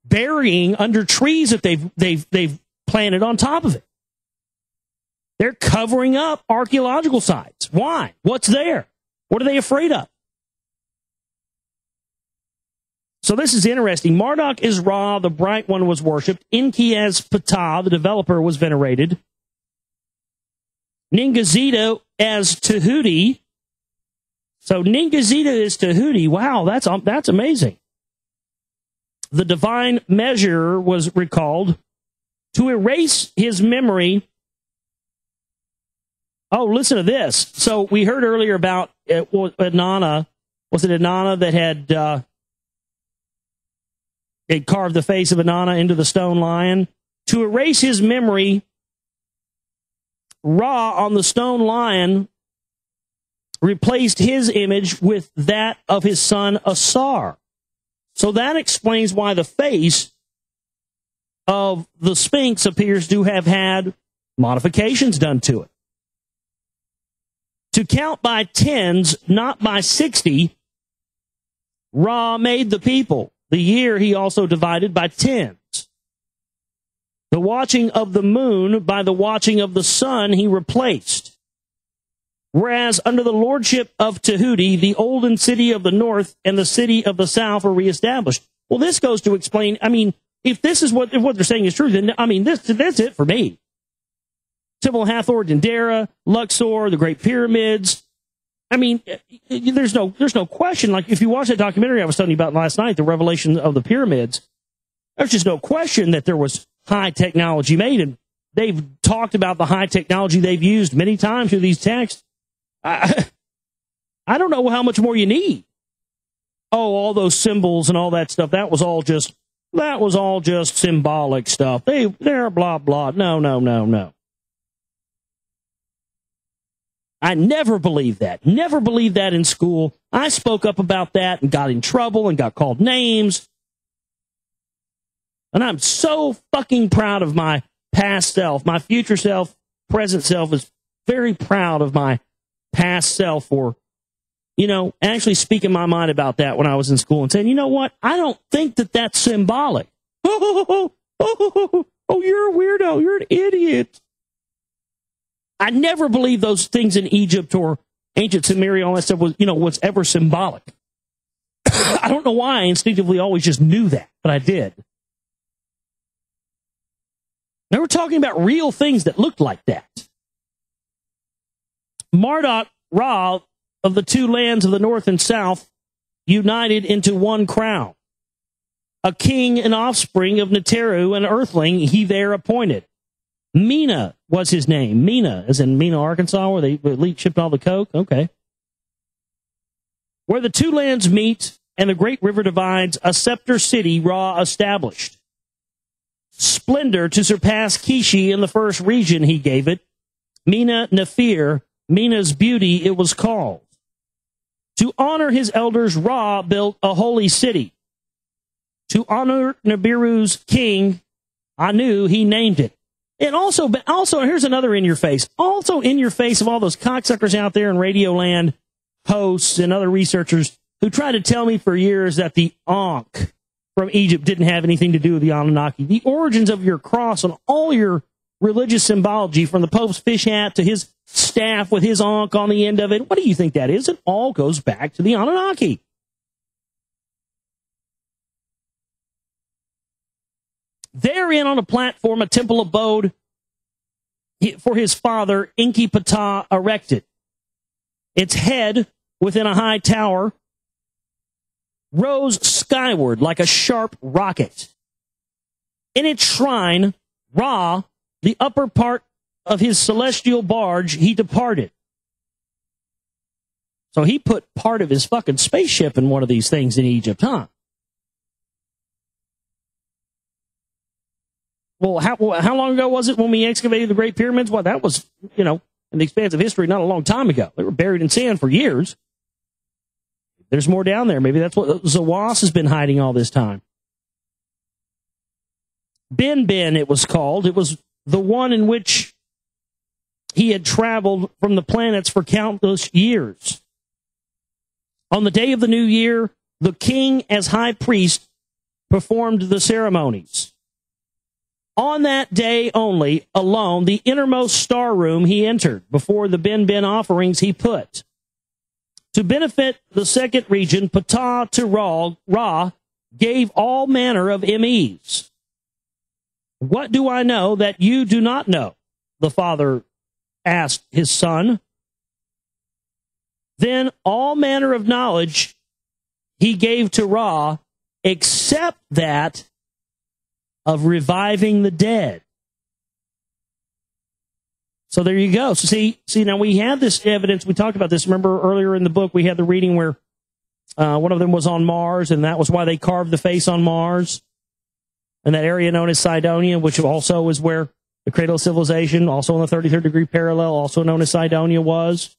burying under trees that they've planted on top of it. They're covering up archaeological sites. Why? What's there? What are they afraid of? So this is interesting. Marduk is Ra, the Bright One was worshipped. Enki as Ptah, the developer, was venerated. Ningazito as Tahuti. So Ningazito is Tahuti. Wow, that's amazing. The divine measure was recalled to erase his memory. Oh, listen to this. So we heard earlier about Inanna. Was it Inanna that had carved the face of Inanna into the stone lion? To erase his memory, Ra on the stone lion replaced his image with that of his son Asar. So that explains why the face of the Sphinx appears to have had modifications done to it. To count by tens, not by 60, Ra made the people. The year he also divided by tens. The watching of the moon by the watching of the sun he replaced. Whereas under the lordship of Tahuti, the olden city of the north and the city of the south were reestablished. Well, this goes to explain, I mean, if this is if what they're saying is true, then, I mean, that's it for me. Temple of Hathor, Dendera, Luxor, the Great Pyramids. I mean, there's no question. Like, if you watch that documentary I was telling you about last night, the revelation of the pyramids, there's just no question that there was high technology made, and they've talked about the high technology they've used many times through these texts. I don't know how much more you need. Oh, all those symbols and all that stuff, that was all just symbolic stuff. They're blah, blah. No. I never believed that. Never believed that in school. I spoke up about that and got in trouble and got called names. And I'm so fucking proud of my past self. My future self, present self is very proud of my past self for, actually speaking my mind about that when I was in school and saying, you know what? I don't think that that's symbolic. Oh, you're a weirdo. You're an idiot. I never believed those things in Egypt or ancient Sumeria, all that stuff was ever symbolic. I don't know why I instinctively always just knew that, but I did. They were talking about real things that looked like that. Marduk, Ra, of the two lands of the north and south, united into one crown. A king and offspring of Neteru, an earthling, he there appointed. Mina was his name. Mina, as in Mina, Arkansas, where they shipped all the coke. Okay. Where the two lands meet and the great river divides, a scepter city Ra established. Splendor to surpass Kishi in the first region he gave it. Mina Nephir, Mina's beauty it was called. To honor his elders, Ra built a holy city. To honor Nibiru's king, Anu, he named it. And also, here's another in your face. Also in your face of all those cocksuckers out there in Radio Land, hosts and other researchers who tried to tell me for years that the Ankh from Egypt didn't have anything to do with the Anunnaki. The origins of your cross and all your religious symbology, from the Pope's fish hat to his staff with his Ankh on the end of it, what do you think that is? It all goes back to the Anunnaki. Therein on a platform, a temple abode for his father, Enki Ptah, erected. Its head, within a high tower, rose skyward like a sharp rocket. In its shrine, Ra, the upper part of his celestial barge, he departed. So he put part of his fucking spaceship in one of these things in Egypt, huh? Well, how long ago was it when we excavated the Great Pyramids? Well, that was, in the expanse of history, not a long time ago. They were buried in sand for years. There's more down there. Maybe that's what Zawas has been hiding all this time. Ben, it was called. It was the one in which he had traveled from the planets for countless years. On the day of the new year, the king, as high priest, performed the ceremonies. On that day only, alone, the innermost star room he entered, before the bin offerings he put. To benefit the second region, Ptah to Ra gave all manner of MEs. What do I know that you do not know? The father asked his son. Then all manner of knowledge he gave to Ra, except that of reviving the dead. So there you go. So see, now we had this evidence. We talked about this. Remember earlier in the book, we had the reading where one of them was on Mars, and that was why they carved the face on Mars. And that area known as Cydonia, which also is where the cradle of civilization, also on the 33rd degree parallel, also known as Cydonia, was.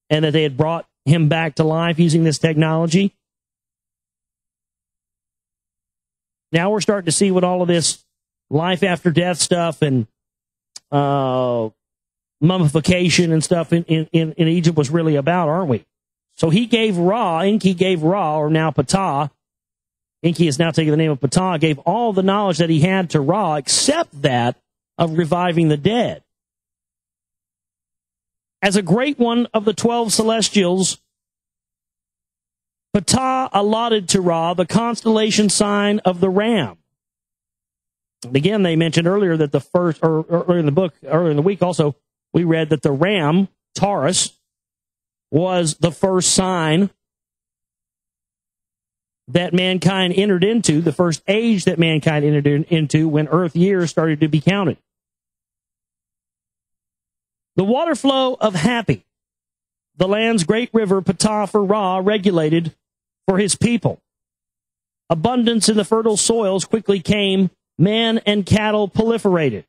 And that they had brought him back to life using this technology. Now we're starting to see what all of this life after death stuff and mummification and stuff in Egypt was really about, aren't we? So he gave Ra, Enki gave Ra, or now Ptah, Enki is now taking the name of Ptah, gave all the knowledge that he had to Ra, except that of reviving the dead. As a great one of the 12 celestials, Ptah allotted to Ra the constellation sign of the Ram. And again, they mentioned earlier that the first, or earlier in the book, earlier in the week also, we read that the Ram, Taurus, was the first sign that mankind entered into, the first age that mankind entered into when Earth years started to be counted. The water flow of Happy, the land's great river, Ptah for Ra, regulated for his people. Abundance in the fertile soils quickly came, man and cattle proliferated.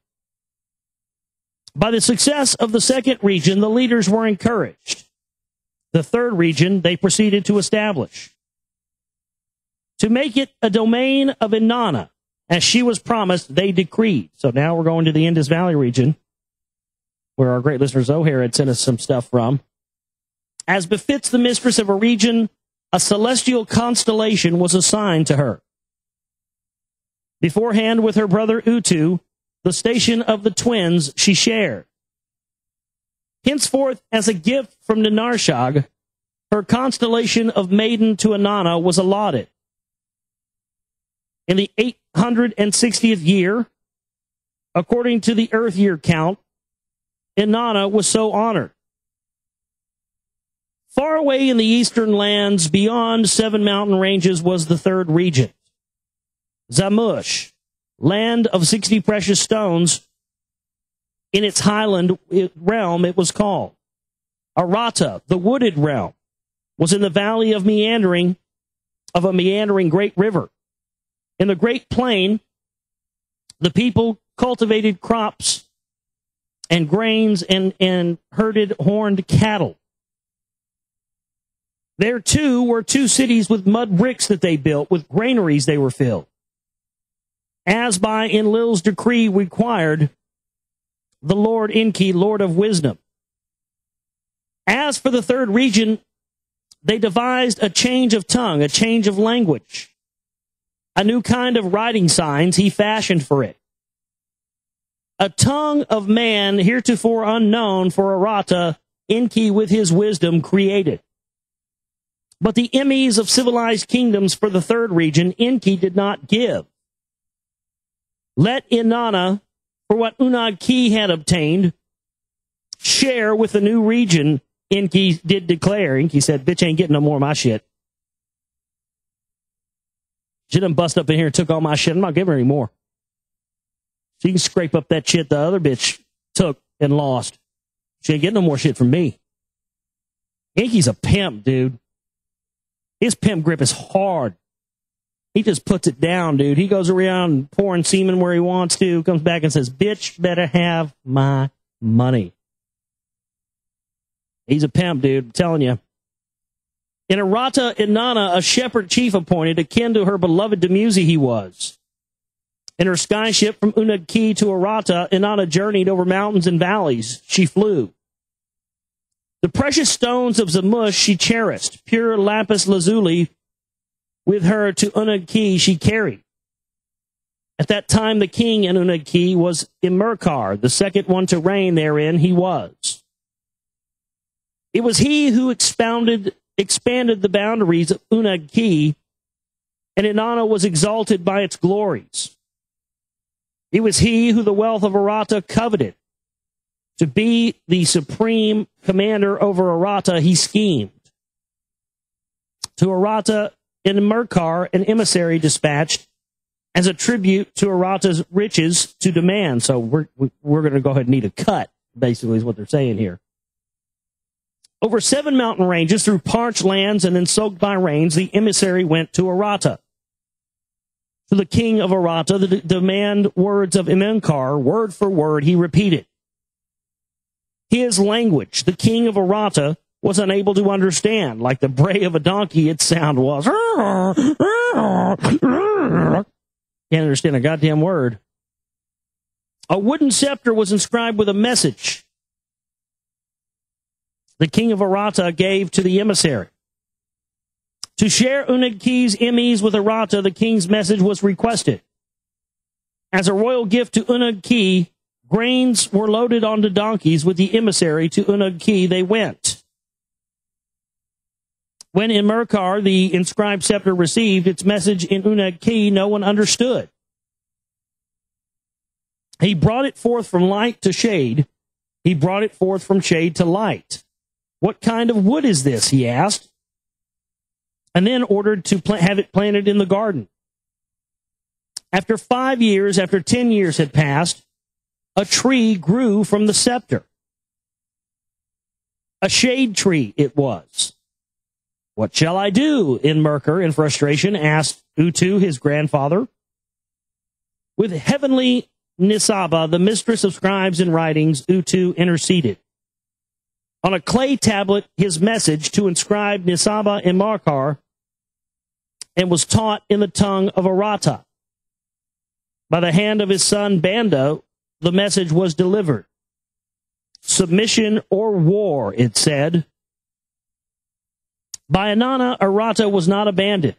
By the success of the second region, the leaders were encouraged. The third region they proceeded to establish. To make it a domain of Inanna, as she was promised, they decreed. So now we're going to the Indus Valley region, where our great listener Zohar had sent us some stuff from. As befits the mistress of a region, a celestial constellation was assigned to her. Beforehand, with her brother Utu, the station of the twins she shared. Henceforth, as a gift from Ninarshag, her constellation of maiden to Inanna was allotted. In the 860th year, according to the Earth year count, Inanna was so honored. Far away in the eastern lands, beyond 7 mountain ranges, was the third region. Zamush, land of 60 precious stones, in its highland realm it was called. Arata, the wooded realm, was in the valley of a meandering great river. In the great plain, the people cultivated crops and grains and herded horned cattle. There, too, were 2 cities with mud bricks that they built, with granaries they were filled. As by Enlil's decree required, the Lord Enki, Lord of Wisdom. As for the third region, they devised a change of tongue, a change of language. A new kind of writing signs he fashioned for it. A tongue of man heretofore unknown for Arata, Enki with his wisdom created. But the emis of civilized kingdoms for the third region, Enki did not give. Let Inanna, for what Unag Ki had obtained, share with the new region, Enki did declare. Enki said, bitch ain't getting no more of my shit. She done bust up in here and took all my shit. I'm not giving her any more. She can scrape up that shit the other bitch took and lost. She ain't getting no more shit from me. Enki's a pimp, dude. His pimp grip is hard. He just puts it down, dude. He goes around pouring semen where he wants to, comes back and says, bitch, better have my money. He's a pimp, dude. I'm telling you. In Arata, Inanna, a shepherd chief appointed, akin to her beloved Dumuzi he was. In her skyship from Unag Ki to Arata, Inanna journeyed over mountains and valleys. She flew. The precious stones of Zamush she cherished, pure lapis lazuli with her to Unag-Ki she carried. At that time, the king in Unag-Ki was Imerkar, the second one to reign therein he was. It was he who expanded the boundaries of Unag-Ki, and Inanna was exalted by its glories. It was he who the wealth of Arata coveted. To be the supreme commander over Arata, he schemed. To Arata, in Merkar, an emissary dispatched as a tribute to Arata's riches to demand. So we're going to go ahead and need a cut, basically is what they're saying here. Over 7 mountain ranges through parched lands and then soaked by rains, the emissary went to Arata. To the king of Arata, the demand words of Imenkar, word for word, he repeated. His language, the king of Arata, was unable to understand. Like the bray of a donkey, its sound was. Can't understand a goddamn word. A wooden scepter was inscribed with a message the king of Arata gave to the emissary. To share Unag-Ki's emise with Arata, the king's message was requested. As a royal gift to Unag-Ki, grains were loaded onto donkeys with the emissary. To Unag-Ki they went. When in Merkar the inscribed scepter received its message in Unag-Ki, no one understood. He brought it forth from light to shade. He brought it forth from shade to light. What kind of wood is this? He asked, and then ordered to have it planted in the garden. After 5 years, after 10 years had passed, a tree grew from the scepter. A shade tree it was. What shall I do? In Merkar, in frustration, asked Utu, his grandfather. With heavenly Nisaba, the mistress of scribes and writings, Utu interceded. On a clay tablet, his message to inscribe Nisaba in Merkar, and was taught in the tongue of Arata. By the hand of his son Banda, the message was delivered. Submission or war, it said. By Inanna, Arata was not abandoned.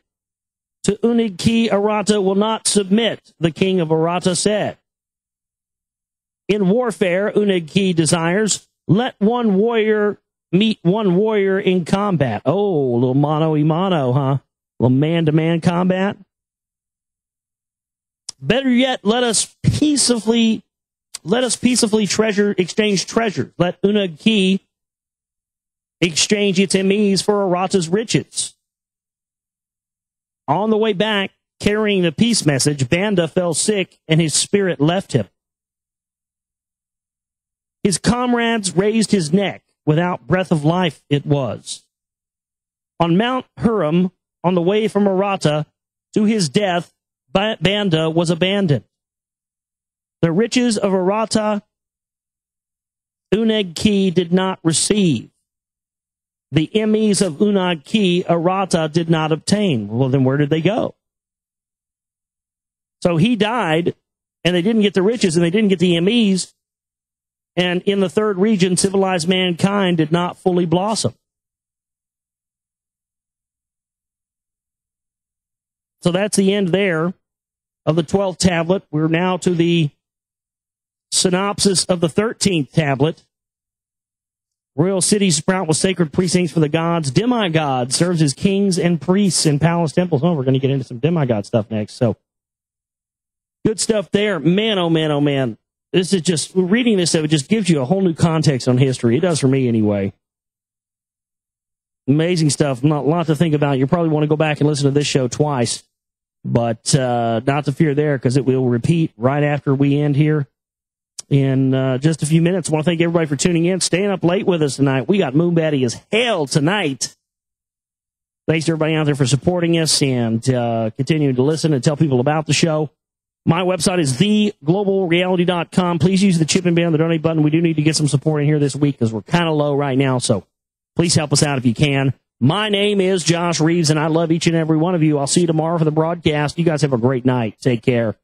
To Unag-Ki, Arata will not submit, the king of Arata said. In warfare, Unag-Ki desires, let one warrior meet one warrior in combat. Oh, a little mano-a-mano, huh? A little man-to-man combat. Better yet, let us peacefully exchange treasures. Let Unag-Ki exchange its emise for Arata's riches. On the way back, carrying the peace message, Banda fell sick and his spirit left him. His comrades raised his neck. Without breath of life it was. On Mount Huram, on the way from Arata to his death, Banda was abandoned. The riches of Arata, Unag-Ki did not receive. The emise of Unag-Ki, Arata did not obtain. Well, then where did they go? So he died, and they didn't get the riches, and they didn't get the emise. And in the third region, civilized mankind did not fully blossom. So that's the end there of the 12th tablet. We're now to the synopsis of the 13th tablet. Royal city sprout with sacred precincts for the gods. Demigod serves as kings and priests in palace temples. Oh, we're going to get into some demigod stuff next. So good stuff there. Man, oh man, oh man. This is just, reading this stuff, it just gives you a whole new context on history. It does for me anyway. Amazing stuff. Not a lot to think about. You probably want to go back and listen to this show twice. But not to fear there, because it will repeat right after we end here in just a few minutes. I want to thank everybody for tuning in, staying up late with us tonight. We got Moonbatty as hell tonight. Thanks to everybody out there for supporting us and continuing to listen and tell people about the show. My website is theglobalreality.com. Please use the chip and band, the donate button. We do need to get some support in here this week because we're kind of low right now. So please help us out if you can. My name is Josh Reeves, and I love each and every one of you. I'll see you tomorrow for the broadcast. You guys have a great night. Take care.